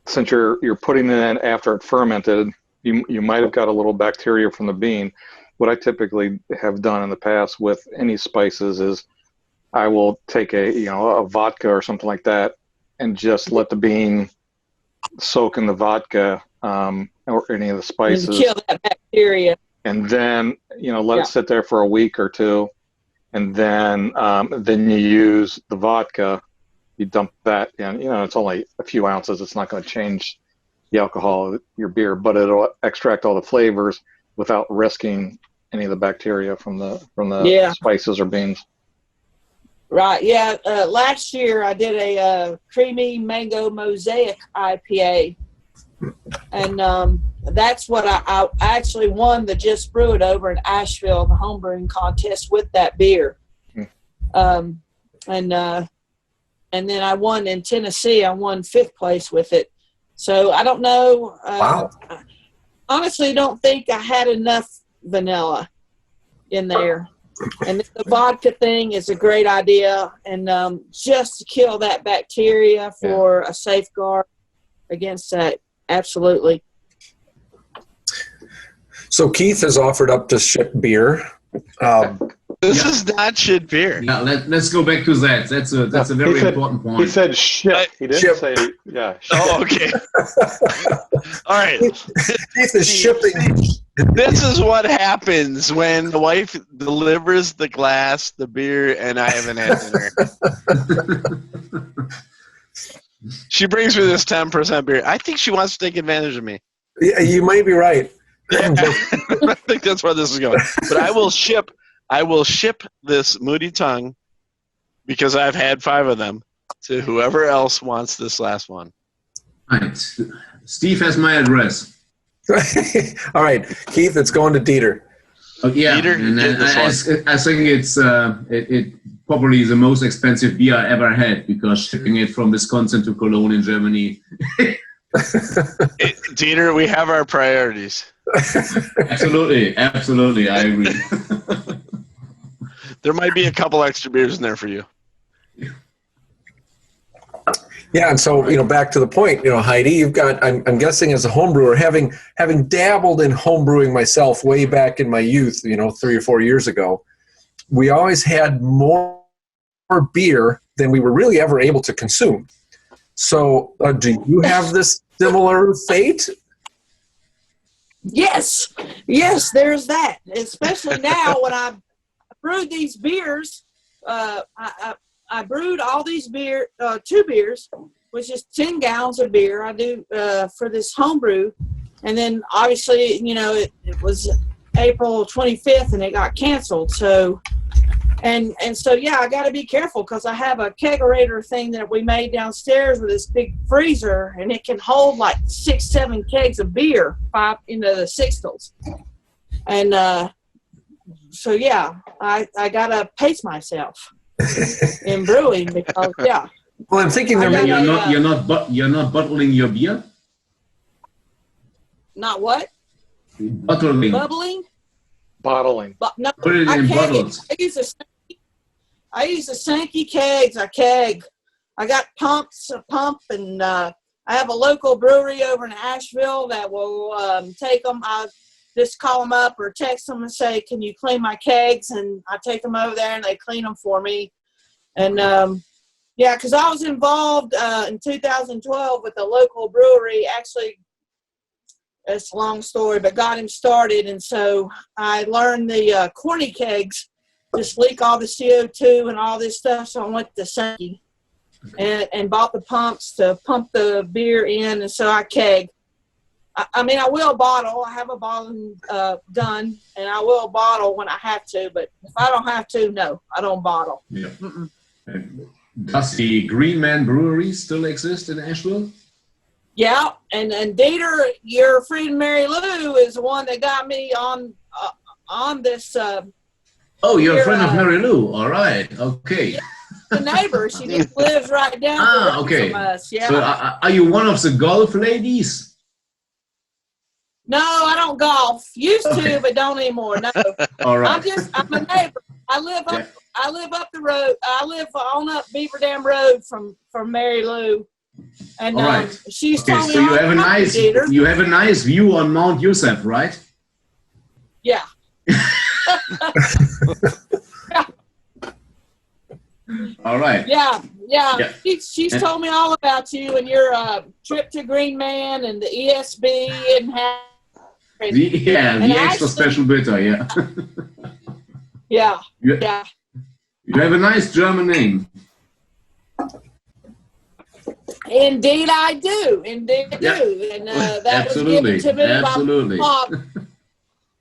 Since you're putting it in after it fermented, you might have got a little bacteria from the bean. What I typically have done in the past with any spices is I will take a vodka or something like that and just let the bean soak in the vodka or any of the And spices. kill that bacteria. And then, let it sit there for a week or two. And then you use the vodka. You dump that in. It's only a few ounces. It's not going to change the alcohol of your beer, but it'll extract all the flavors without risking any of the bacteria from the spices or beans. Right. Yeah. Last year I did a creamy mango mosaic IPA, and that's what I actually won the Just Brew It over in Asheville, the homebrewing contest with that beer. And then I won in Tennessee. I won 5th place with it. So I don't know. Wow. I honestly don't think I had enough vanilla in there. And the vodka thing is a great idea. And just to kill that bacteria for a safeguard against that. Absolutely. So Keith has offered up to ship beer. This is not shit beer. Yeah, let's go back to that. That's a very important point. He said ship. He didn't Ship. say, ship. Oh, okay. All right. Keith is shipping. This is what happens when the wife delivers the glass, the beer, and I haven't had dinner. She brings me this 10% beer. I think she wants to take advantage of me. Yeah, you might be right. Yeah, I think that's where this is going. But I will ship this Moody Tongue, because I've had 5 of them, to whoever else wants this last one. Right. Steve has my address. All right, Keith, it's going to Dieter. Oh, yeah, Dieter, and get this I think it's it probably the most expensive beer I ever had, because shipping it from Wisconsin to Cologne in Germany. Dieter, we have our priorities. Absolutely, I agree. There might be a couple extra beers in there for you. Yeah, and so back to the point, Heidi, you've got. I'm guessing as a home brewer, having dabbled in home brewing myself way back in my youth, 3 or 4 years ago, we always had more beer than we were really ever able to consume. So, do you have this similar fate? Yes, there's that. Especially now when I brewed these beers, I brewed all these 2 beers, which is 10 gallons of beer I do for this homebrew. And then obviously, it was April 25th and it got canceled. So, and so, I got to be careful, because I have a kegerator thing that we made downstairs with this big freezer, and it can hold like 6-7 kegs of beer, 5 into the sixtels. And so, I got to pace myself in brewing, because Well, I'm thinking there may. You're not bottling your beer. Not what? Bottling. Bubbling? Bottling. No, Put it in bottles. I use the Sankey kegs. I keg. I got a pump, and I have a local brewery over in Asheville that will take them. I just call them up or text them and say, "Can you clean my kegs?" And I take them over there and they clean them for me. And because I was involved in 2012 with a local brewery. Actually, it's a long story, but got him started. And so I learned the corny kegs just leak all the CO2 and all this stuff. So I went to Sankey and bought the pumps to pump the beer in. And so I keg. I will bottle. I have a bottling done, and I will bottle when I have to. But if I don't have to, no, I don't bottle. Yeah. Does the Green Man Brewery still exist in Asheville? Yeah, and Dieter, your friend Mary Lou is the one that got me on this. Oh, you're a friend of Mary Lou. All right. Okay. Yeah, the neighbor. She just lives right down the road from us. Yeah. So are you one of the golf ladies? No, I don't golf. Used to, but don't anymore. No. All right. I'm a neighbor. I live up the road. I live on up Beaver Dam Road from Mary Lou. And all right. She's okay, told me so you have a nice view on Mount Yusef, right? Yeah. All right. Yeah. Yeah. She's told me all about you and your trip to Green Man and the ESB and how. The extra actually, special bitter, yeah. Yeah. You, Yeah. you have a nice German name. Indeed, I do. Indeed, I Yeah. do. And that Absolutely. was given to me Absolutely. by my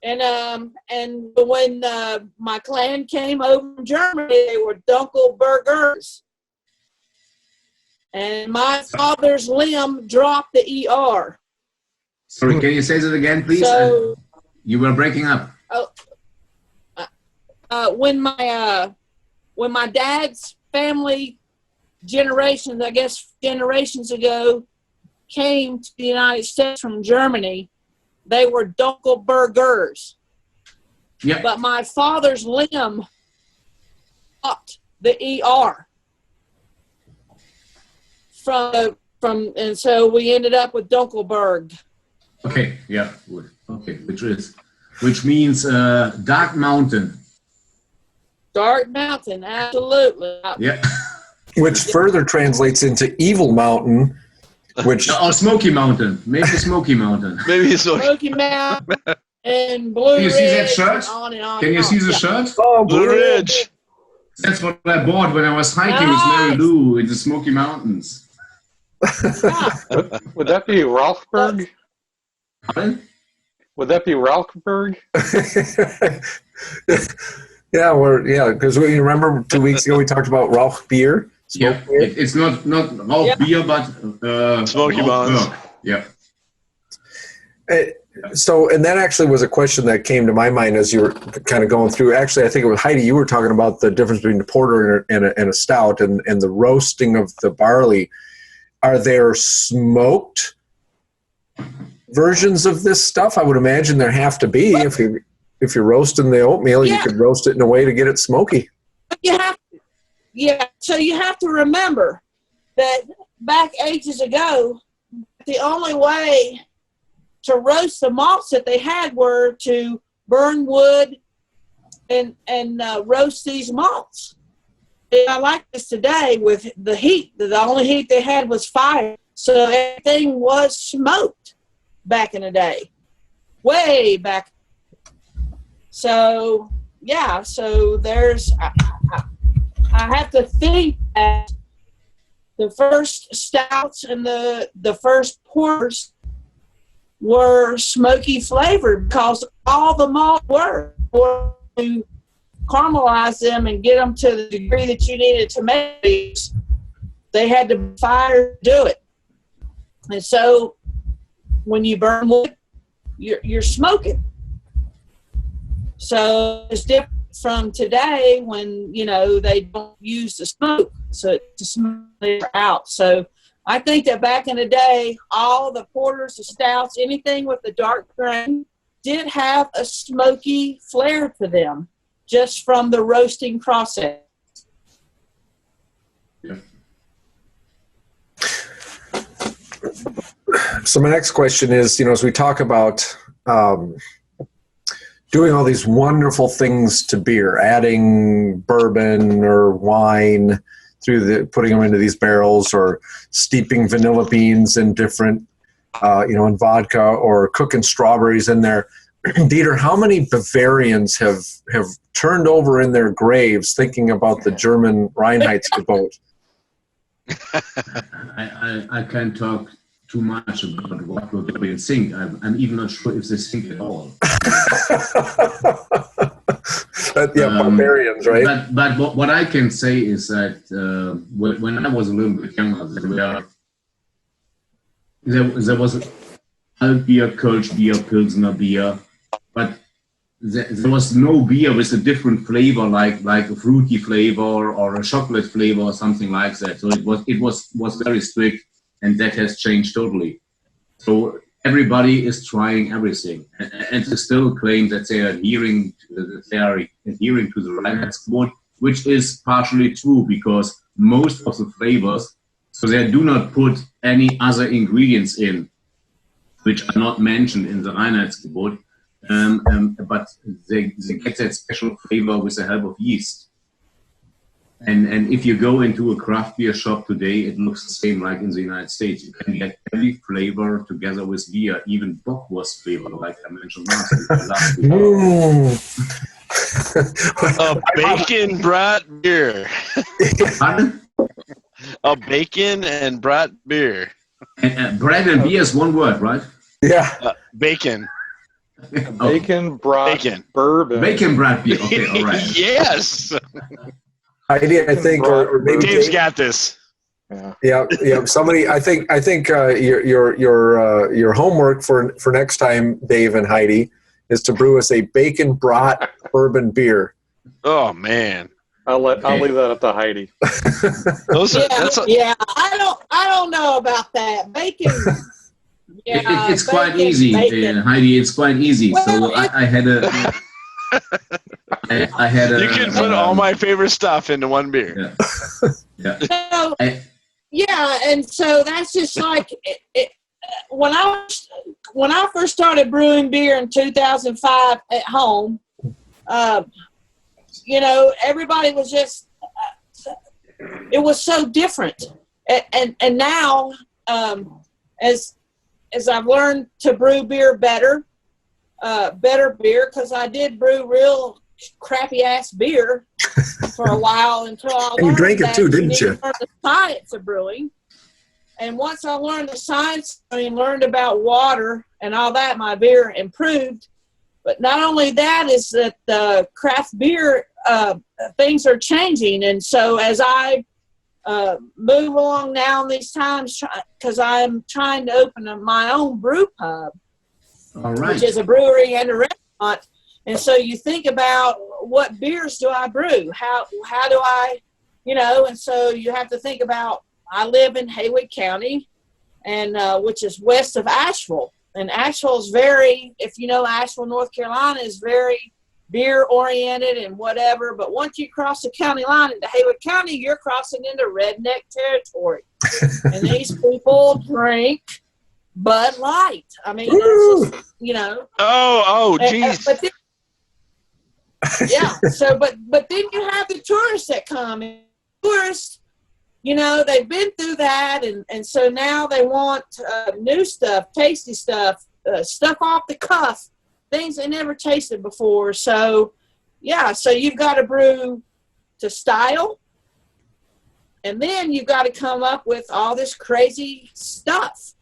mom. And when my clan came over from Germany, they were Dunkelbergers. And my father's limb dropped the ER. Sorry, can you say that again, please? So, you were breaking up. when my dad's family generations, I guess generations ago, came to the United States from Germany, they were Dunkelbergers. Yeah. But my father's limb dropped the ER. And so we ended up with Dunkelberg. Okay, yeah. Okay, which means dark mountain. Dark Mountain, absolutely. Yeah. Which further translates into Evil Mountain, which Or Smoky Mountain. Maybe Smoky Mountain. Maybe so. Smoky Mountain and Blue Can you Ridge. see that shirt? And on and on. Can you see the shirt? oh, Blue Ridge. That's what I bought when I was hiking with Mary Nice. Lou in the Smoky Mountains. Yeah. Would that be Ralphberg? Pardon? Would that be Ralphberg? because you remember 2 weeks ago we talked about Rauch beer. Yeah, Beer. it's not Rauch Yeah. beer, but Smoky Rauch Mountains. Berg. Yeah. So, and that actually was a question that came to my mind as you were kind of going through. Actually, I think it was Heidi. You were talking about the difference between a porter and a stout, and the roasting of the barley. Are there smoked versions of this stuff? I would imagine there have to be. If you're roasting the oatmeal, you could roast it in a way to get it smoky. So you have to remember that back ages ago, the only way to roast the malts that they had were to burn wood and roast these malts. And I like this today with the heat. The only heat they had was fire. So everything was smoked back in the day. Way back. So, yeah. So there's... I have to think that the first stouts and the first porters were smoky flavored because all the malt were to caramelize them and get them to the degree that you needed to make these. They had to fire to do it. And so when you burn wood, you're smoking. So it's different from today when, they don't use the smoke, so to smoke it out. So I think that back in the day, all the porters, the stouts, anything with the dark grain did have a smoky flair to them just from the roasting process. Yeah. So my next question is, as we talk about doing all these wonderful things to beer, adding bourbon or wine through putting them into these barrels, or steeping vanilla beans in different, in vodka, or cooking strawberries in there. Dieter, how many Bavarians have turned over in their graves thinking about the German Reinheitsgebot? I can't talk too much about what Bavarians think. I'm even not sure if they think at all. Barbarians, right? But what I can say is that when I was a little bit younger, there was Alt beer, Kölsch beer, Pilsner beer, but there was no beer with a different flavor, like a fruity flavor or a chocolate flavor or something like that. So it was very strict, and that has changed totally. So everybody is trying everything, and they still claim that they are adhering to the Reinheitsgebot, which is partially true because most of the flavors, so they do not put any other ingredients in, which are not mentioned in the Reinheitsgebot, but they get that special flavor with the help of yeast. And if you go into a craft beer shop today, it looks the same like in the United States. You can get every flavor together with beer, even bockwurst flavor, like I mentioned last week. A bacon brat beer. Pardon? A bacon and brat beer. And, bread and beer is one word, right? Yeah. Bacon. Bacon, brat, Bacon. bourbon. Bacon bread beer. Okay, all right. Yes. Heidi, I think, or maybe Dave's Dave. got this. Yeah. Somebody, I think your homework for next time, Dave and Heidi, is to brew us a bacon brat bourbon beer. Oh man. I'll leave that up to Heidi. I don't know about that bacon. Yeah, It's quite bacon, easy, bacon. Heidi. It's quite easy. Well, So I had a. I had a. You can put all my favorite stuff into one beer. Yeah. So, yeah, and so that's just like when I first started brewing beer in 2005 at home. Everybody was just it was so different, and now as I've learned to brew beer better beer, because I did brew real crappy ass beer for a while until I learned and you drank it that too, didn't you? learn the science of brewing. And once I learned the science and learned about water and all that, my beer improved. But not only that, is that the craft beer things are changing, and so as I move along now in these times, because I'm trying to open my own brew pub, which is a brewery and a restaurant. And so you think about, what beers do I brew? How do I, and so you have to think about, I live in Haywood County, and which is west of Asheville. And Asheville is if you know Asheville, North Carolina, is very beer oriented and whatever. But once you cross the county line into Haywood County, you're crossing into redneck territory. And these people drink Bud Light. I mean, it's just, Oh, geez. But then you have the tourists that come. And tourists, they've been through that, and so now they want new stuff, tasty stuff, stuff off the cuff, things they never tasted before. So, so you've got to brew to style, and then you've got to come up with all this crazy stuff,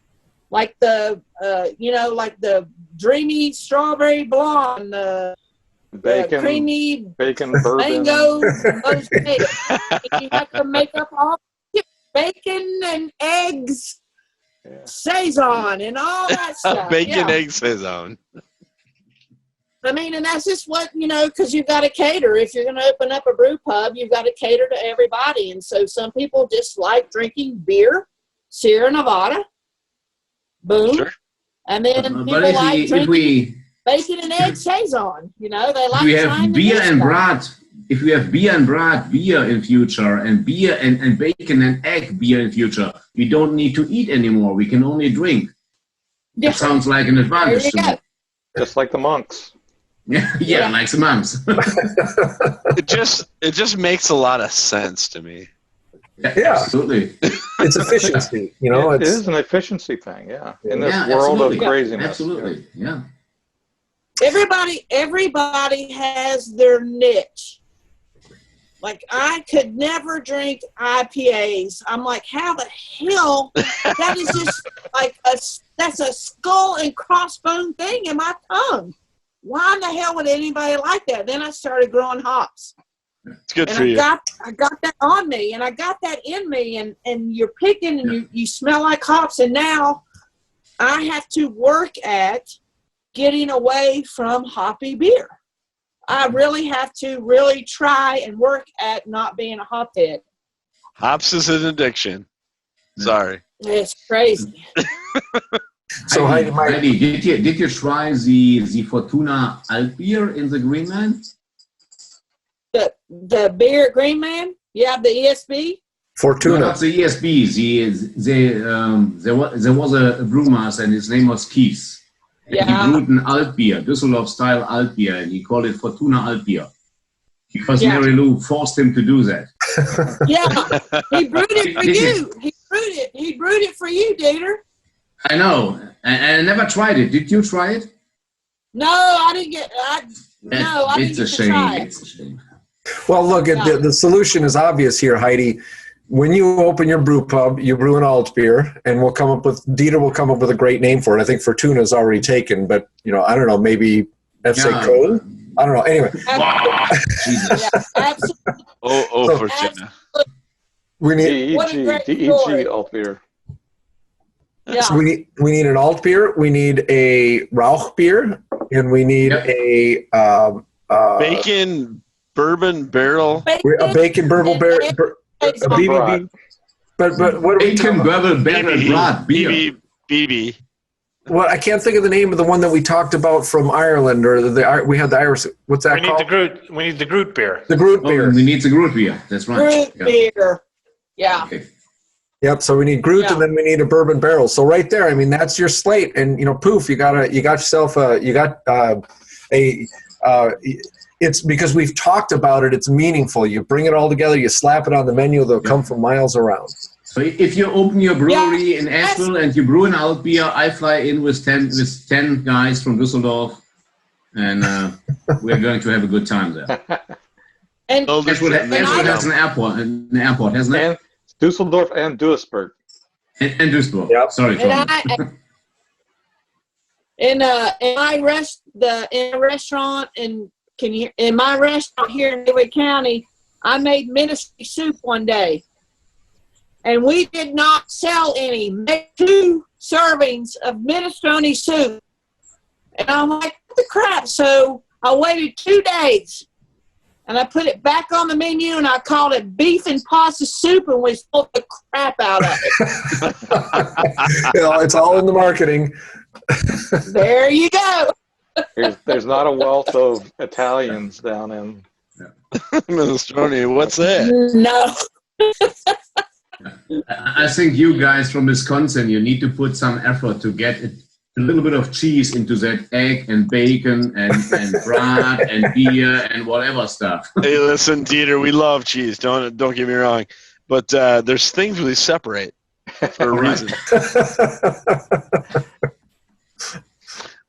like the dreamy strawberry blonde, Bacon, creamy bacon bourbon, mango, those potatoes. You have to make up all bacon and eggs, saison, and all that stuff. Bacon, egg saison. I mean, and that's just what, because you've got to cater. If you're going to open up a brew pub, you've got to cater to everybody. And so some people just like drinking beer, Sierra Nevada, boom. Sure. And then people like drinking bacon and egg saison. They like. We have beer and brat. If we have beer and brat beer in future, and beer and bacon and egg beer in future, we don't need to eat anymore. We can only drink. That sounds like an advantage to me. Just like the monks. Yeah, like the monks. It just makes a lot of sense to me. Yeah, absolutely. It's efficiency, It is an efficiency thing, in this world of craziness. Absolutely, yeah. Everybody has their niche. Like, I could never drink IPAs. I'm like, how the hell? That is just like that's a skull and crossbone thing in my tongue. Why in the hell would anybody like that? Then I started growing hops. It's good and for you. I got that on me, and I got that in me, and you're picking, and you smell like hops, and now I have to work at getting away from hoppy beer. I really have to really try and work at not being a hophead. Hops is an addiction. Sorry. It's crazy. So Heidi, did you try the Fortuna Alt beer in the Green Man? The beer at Green Man? Yeah, the ESB? Fortuna. No, not the ESB. There was a brewmaster, and his name was Keith. Yeah. He brewed an Alt beer, Düsseldorf style Alt beer, and he called it Fortuna Alt beer. Because Mary Lou forced him to do that. Yeah, he brewed it for you. He brewed it for you, Dieter. I know. And I never tried it. Did you try it? No, I didn't get. I didn't It's get a to shame. try it. It's a shame. Well, look, Yeah. the solution is obvious here, Heidi. When you open your brew pub, you brew an alt beer, and Dieter will come up with a great name for it. I think Fortuna's already taken, but I don't know, maybe FC Yeah. Cole? I don't know. Anyway, Jesus. Yeah, absolutely. So- Fortuna. we need What a great DEG story. alt beer. Yeah. so we need an alt beer, we need a Rauch beer, and we need Yep. a Bourbon Barrel. bacon bourbon beer, a BBB. But what are we Bacon, talking about? bourbon, and rot beer. BB. Well, I can't think of the name of the one that we talked about from Ireland, or we had the Irish. What's that We need called? the Groot. We need the Groot beer. The Groot Oh, beer. we need the Groot beer. That's right. Fruit beer. Yeah. Okay. Yep. So we need Groot, Yeah. and then we need a bourbon barrel. So right there, I mean, that's your slate, and poof, you got yourself it's because we've talked about it. It's meaningful. You bring it all together. You slap it on the menu. They'll come from miles around. So if you open your brewery in Asheville and you brew an alt beer, I fly in with 10 guys from Düsseldorf, and we're going to have a good time there. And Asheville has an airport, hasn't it? And Dusseldorf and Duisburg. And Duisburg. Yep. Sorry, And Tom. in my restaurant in my restaurant here in Midway County, I made minestrone soup one day, and we did not sell any. Made 2 servings of minestrone soup, and I'm like, what the crap? So I waited 2 days, and I put it back on the menu, and I called it beef and pasta soup, and we sold the crap out of it. It's all in the marketing. There you go. There's not a wealth of Italians down in. Minestrone. What's that? No. I think you guys from Wisconsin, you need to put some effort to get a little bit of cheese into that egg and bacon and bread and beer and whatever stuff. Hey, listen, Dieter, we love cheese. Don't get me wrong, but there's things we separate for a reason.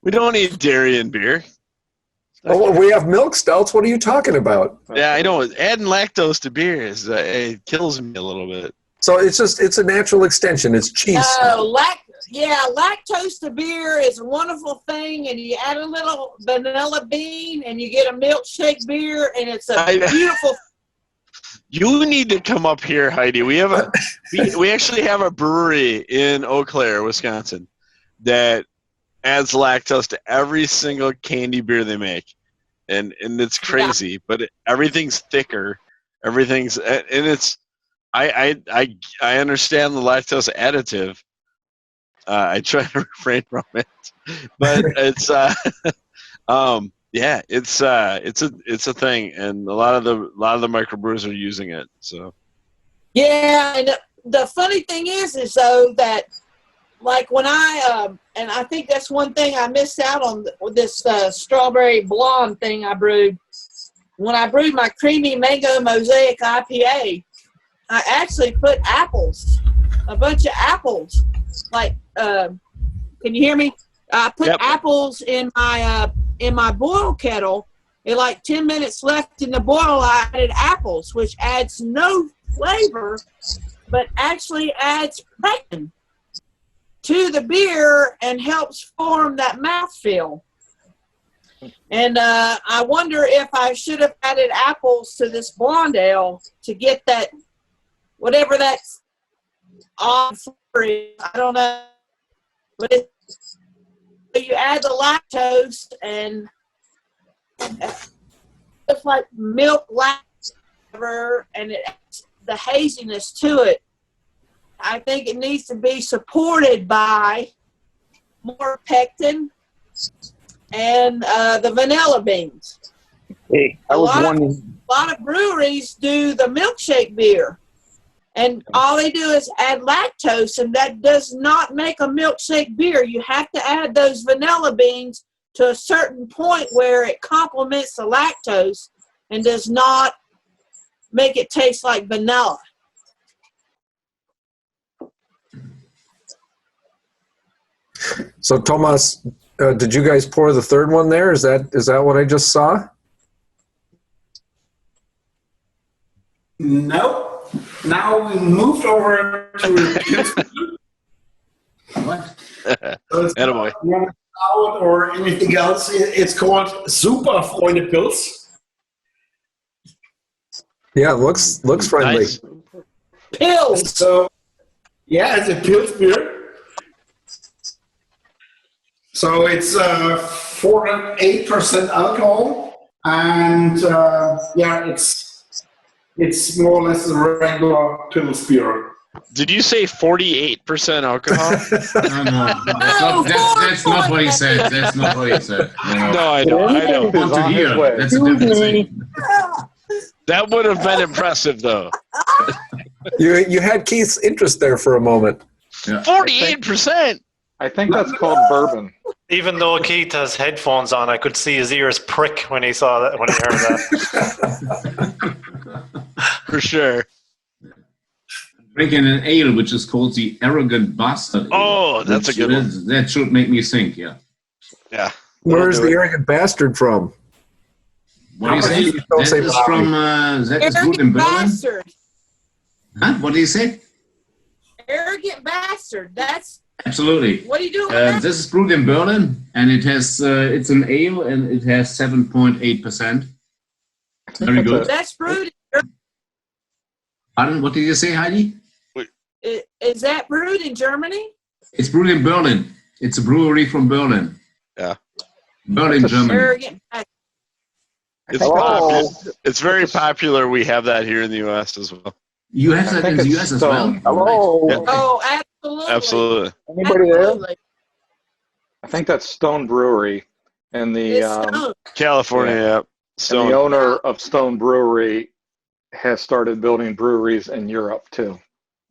We don't eat dairy in beer. Oh, we have milk stouts. What are you talking about? Yeah, I know. Adding lactose to beer it kills me a little bit. So it's a natural extension. It's cheese. Lactose to beer is a wonderful thing, and you add a little vanilla bean, and you get a milkshake beer, and it's a beautiful. You need to come up here, Heidi. We actually have a brewery in Eau Claire, Wisconsin, that adds lactose to every single candy beer they make, and it's crazy. But everything's thicker. Everything's and it's. I understand the lactose additive. I try to refrain from it, but it's it's a thing, and a lot of the microbrewers are using it. So Yeah, and the funny thing is though that, like when and I think that's one thing I missed out on with this strawberry blonde thing I brewed. When I brewed my creamy mango mosaic IPA, I actually put apples, a bunch of apples. Like, can you hear me? I put apples in my boil kettle. And like 10 minutes left in the boil, I added apples, which adds no flavor, but actually adds pectin to the beer and helps form that mouthfeel. And I wonder if I should have added apples to this blonde ale to get that, whatever that odd flavor is. I don't know. But you add the lactose, and it's like milk lactose, and it adds the haziness to it. I think it needs to be supported by more pectin and the vanilla beans. Hey, A lot of breweries do the milkshake beer, and all they do is add lactose, and that does not make a milkshake beer. You have to add those vanilla beans to a certain point where it complements the lactose and does not make it taste like vanilla. So, Tomas, did you guys pour the third one there? Is that what I just saw? No. Now we moved over to What? so it's Attaboy. not out or anything else. It's called Super Freunde Pils. Yeah, it looks friendly. Nice. Pills. So, yeah, it's a Pils beer. So it's 4.8% alcohol, and yeah, it's more or less a regular Pils beer. Did you say 48% alcohol? No, that's not what he said. That's not what he said. No, I know. I know. Want to on his hear? way. That's a different thing. That would have been impressive, though. You had Keith's interest there for a moment. 48%. I think that's called bourbon. Even though Keith has headphones on, I could see his ears prick when he saw that. When he heard that. For sure. Drinking an ale which is called the Arrogant Bastard. Oh, that's a good one. That should make me think. Yeah. Yeah. Where's That'll the do it. arrogant bastard from? What do you say? Don't That say is Bobby. from. That is brewed Arrogant in Berlin. bastard. Huh? What do you say? Arrogant bastard. That's Absolutely. what are you doing with that? This is brewed in Berlin, and it has it's an ale, and it has 7.8%. Very good. That's brewed. Pardon? What did you say, Heidi? Is that brewed in Germany? It's brewed in Berlin. It's a brewery from Berlin. Yeah. Berlin, Germany. Arrogant bastard. It's Hello. popular. It's very popular. We have that here in the U.S. as well. You have I that think in the it's US as well? Stone. Hello. Yeah. Oh, absolutely. Absolutely. Anybody there? Absolutely. I think that's Stone Brewery, and the It's Stone. California, yeah. and Stone. the owner of Stone Brewery has started building breweries in Europe too.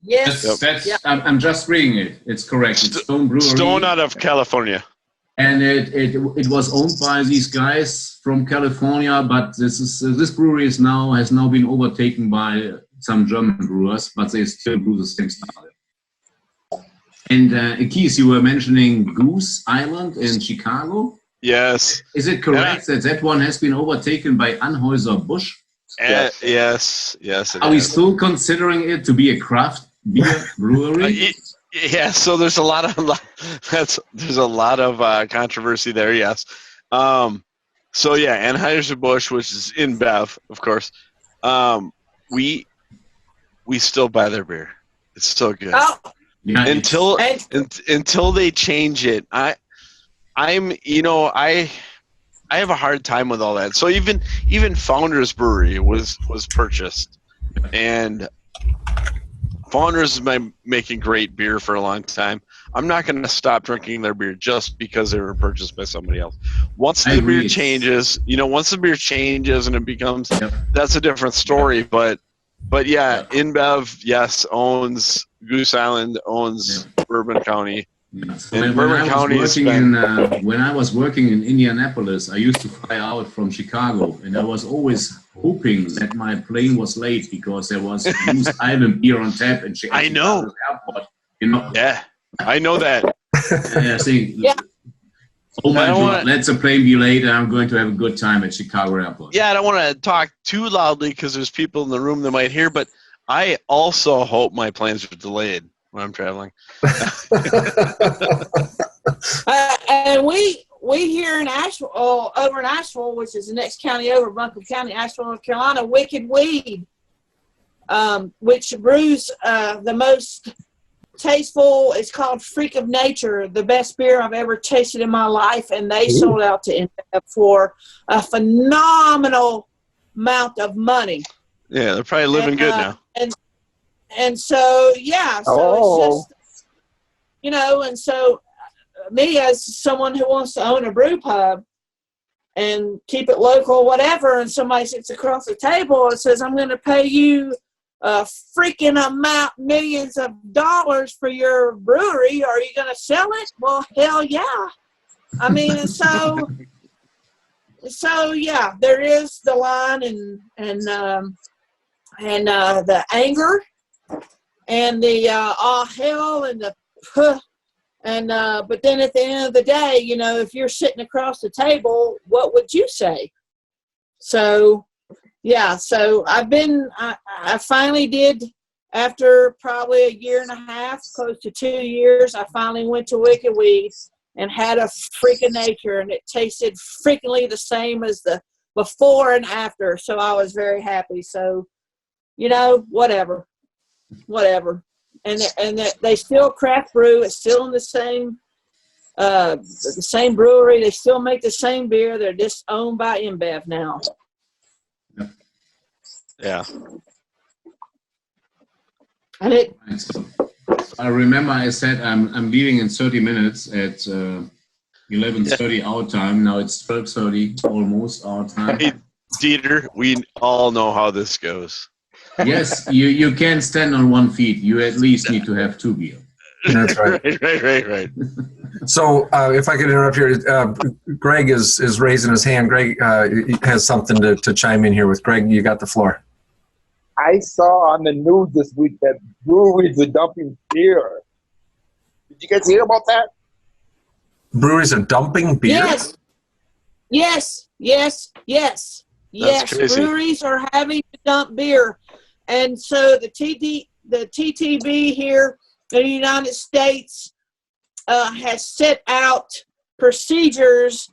Yes. That's Yeah. I'm just reading it. It's correct. It's Stone Brewery. Stone out of California. And it was owned by these guys from California, but this brewery has now been overtaken by some German brewers, but they still brew the same style. And Keith, you were mentioning Goose Island in Chicago. Yes. Is it correct that one has been overtaken by Anheuser-Busch? Yes. Yes. Yes. it Are we is. still considering it to be a craft beer brewery? Yeah, so there's a lot of controversy there. Yes. So yeah, Anheuser-Busch, which is InBev, of course. We still buy their beer. It's so good. Oh, Yeah, Until they change it, I have a hard time with all that. So even Founders Brewery was purchased, and Founders has been making great beer for a long time. I'm not going to stop drinking their beer just because they were purchased by somebody else. Once the beer changes, and it becomes, that's a different story. But yeah, InBev, yes, owns Goose Island, owns Bourbon County. So And when Bourbon County has when I was working in Indianapolis, I used to fly out from Chicago, and I was always hoping that my plane was late because there was Goose Island beer on tap in Chicago I know. airport. You know, Yeah, I know that. and I think, Yeah. oh my I don't God, wanna- let the plane be late, and I'm going to have a good time at Chicago airport. Yeah, I don't want to talk too loudly because there's people in the room that might hear, but I also hope my plans are delayed when I'm traveling. And we here in Asheville, over in Asheville, which is the next county over, Buncombe County, Asheville, North Carolina, Wicked Weed, which brews the most tasteful. It's called Freak of Nature, the best beer I've ever tasted in my life, and they sold out to InBev for a phenomenal amount of money. Yeah, they're probably living good now. And so, yeah, so it's just, and so me as someone who wants to own a brew pub and keep it local, whatever, and somebody sits across the table and says, I'm going to pay you a freaking amount, millions of dollars for your brewery. Are you going to sell it? Well, hell yeah. I mean, and so yeah, there is the line, and the anger and the hell and the and but then at the end of the day, you know, if you're sitting across the table, what would you say? So yeah, so I finally did, after probably a year and a half, close to 2 years, I finally went to Wicked Weed and had a freaking nature, and it tasted freakingly the same as the before and after. So I was very happy. So, you know, whatever. And they still craft brew. It's still in the same brewery. They still make the same beer. They're just owned by InBev now. Yeah. And it. So I remember I said I'm leaving in 30 minutes at 11:30 our time. Now it's 12:30 almost our time. Hey, Dieter, we all know how this goes. Yes, you can't stand on one feet. You at least need to have 2 beer. That's right. Right. So if I could interrupt here, Greg is raising his hand. Greg has something to chime in here with. Greg, you got the floor. I saw on the news this week that breweries are dumping beer. Did you guys hear about that? Breweries are dumping beer? Yes. Crazy. Breweries are having to dump beer. And so the TTB here in the United States has set out procedures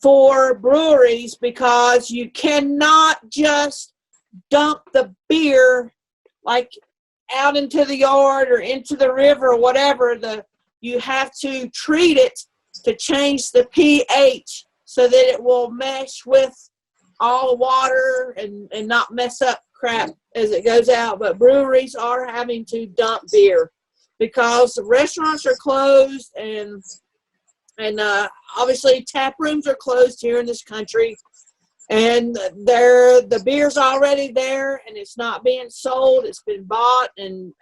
for breweries, because you cannot just dump the beer like out into the yard or into the river or whatever. You have to treat it to change the pH so that it will mesh with all the water and not mess up crap as it goes out. But breweries are having to dump beer because the restaurants are closed, and obviously tap rooms are closed here in this country, and the beer's already there and it's not being sold. It's been bought, and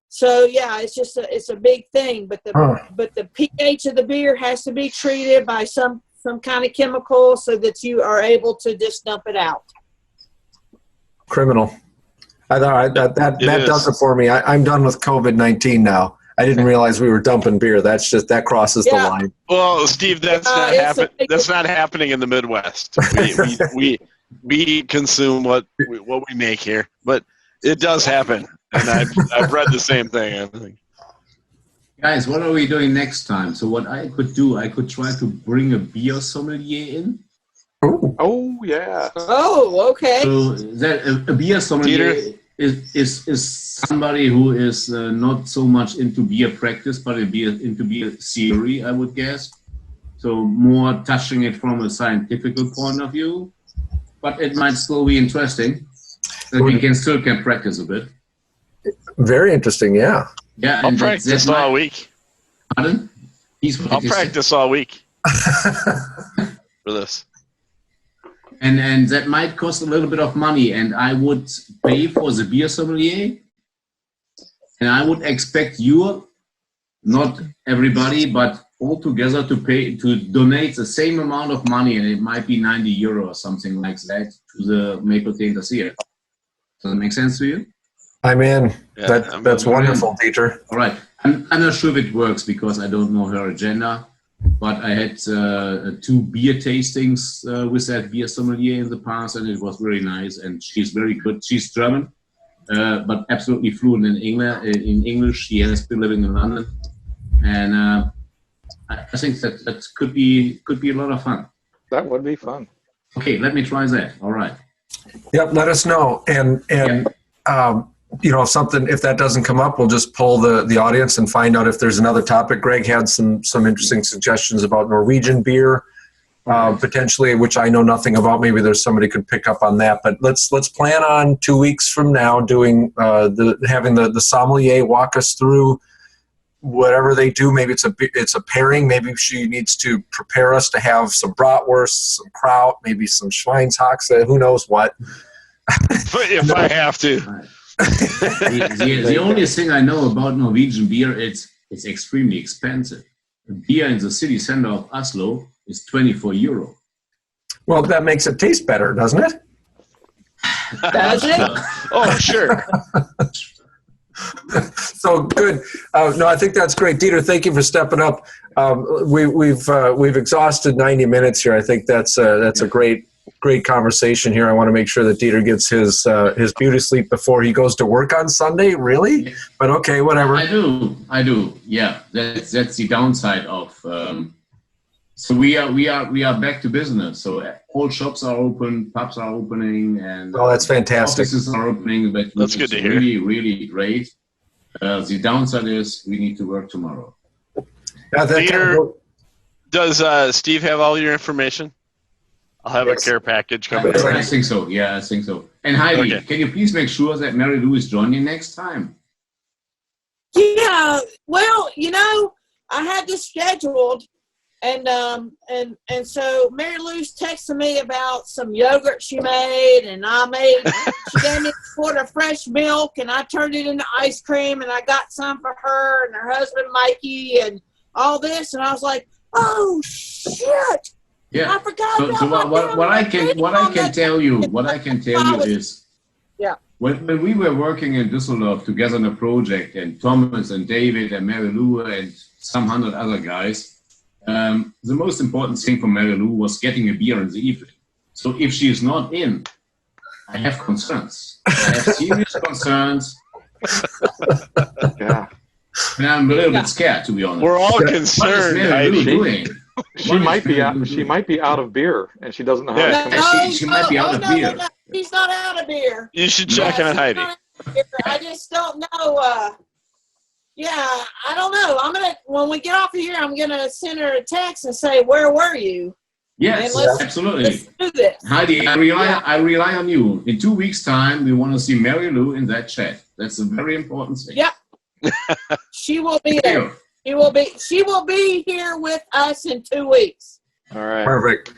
so yeah, it's a big thing. But the pH of the beer has to be treated by some kind of chemical so that you are able to just dump it out. Criminal. I thought that does it for me. I'm done with COVID-19 now. I didn't realize we were dumping beer. That crosses the line. Well, Steve, that's not happening in the Midwest. We consume what we make here, but it does happen, and I've read the same thing. I think. Guys, what are we doing next time? So what I could do, I could try to bring a beer sommelier in. Oh yeah. Oh, okay. So that a beer sommelier is somebody who is not so much into beer practice, but into beer theory, I would guess. So more touching it from a scientific point of view, but it might still be interesting. That we can practice a bit. Very interesting, yeah. Yeah, I'll practice all week. Pardon? I'll practice all week for this. And that might cost a little bit of money, and I would pay for the beer sommelier, and I would expect you, not everybody, but all together to donate the same amount of money, and it might be €90 or something like that, to the Maple Tainters here. Does that make sense to you? I'm in. Yeah, that's wonderful, Dieter. All right. I'm not sure if it works because I don't know her agenda, but I had 2 beer tastings with that beer sommelier in the past, and it was very nice. And she's very good. She's German, but absolutely fluent in English. She has been living in London, and I think that could be a lot of fun. That would be fun. Okay, let me try that. All right. Yep, let us know. And if that doesn't come up, we'll just poll the audience and find out if there's another topic. Greg had some interesting suggestions about Norwegian beer, potentially, which I know nothing about. Maybe there's somebody could pick up on that. But let's plan on 2 weeks from now doing having the sommelier walk us through whatever they do. Maybe it's a pairing. Maybe she needs to prepare us to have some bratwurst, some kraut, maybe some Schweinshaxe, who knows what. If I have to. The only thing I know about Norwegian beer, it's extremely expensive. A beer in the city center of Oslo is €24. Well, that makes it taste better, doesn't it? Does it? Oh, sure. So good. No, I think that's great, Dieter. Thank you for stepping up. We've exhausted 90 minutes here. I think that's a great conversation here. I want to make sure that Dieter gets his beauty sleep before he goes to work on Sunday. Really? But okay, whatever. I do. Yeah, that's the downside of. So we are back to business. So all shops are open, pubs are opening, and Oh, that's fantastic. offices are opening. But That's good to hear. Really, really great. The downside is we need to work tomorrow. Dieter, does Steve have all your information? I'll have a care package coming. I think so. Yeah, I think so. And Heidi, Okay. can you please make sure that Mary Lou is joining next time? Yeah. Well, I had this scheduled, and so Mary Lou's texting me about some yogurt she made, and she gave me a quart of fresh milk, and I turned it into ice cream, and I got some for her and her husband Mikey, and all this, and I was like, oh shit. Yeah. I forgot. So what I can tell you is, yeah. When we were working in Düsseldorf together on a project, and Thomas and David and Mary Lou and some 100 other guys, the most important thing for Mary Lou was getting a beer in the evening. So if she is not in, I have concerns. I have serious concerns. Yeah. And I'm a little bit scared, to be honest. We're all What concerned. is Mary Lou Heidi. doing? She might be out of beer, and she doesn't know how Yeah. to come She might be out of beer. No. She's not out of beer. You should check on she's Heidi. not out of beer. I just don't know. I don't know. When we get off of here, I'm gonna send her a text and say, "Where were you?" Yes, And let's absolutely. do this. Heidi, I rely on you. In 2 weeks' time, we want to see Mary Lou in that chat. That's a very important thing. Yep. She will be there. She will be here with us in 2 weeks. All right. Perfect.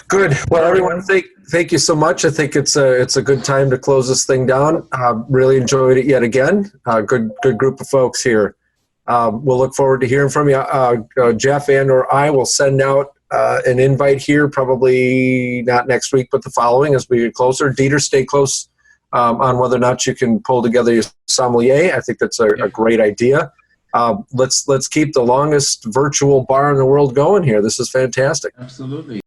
Good. Well, everyone, thank you so much. I think it's a good time to close this thing down. Really enjoyed it yet again. Good group of folks here. We'll look forward to hearing from you. Jeff and or I will send out an invite here, probably not next week, but the following as we get closer. Dieter, stay close on whether or not you can pull together your sommelier. I think that's a great idea. Let's keep the longest virtual bar in the world going here. This is fantastic. Absolutely.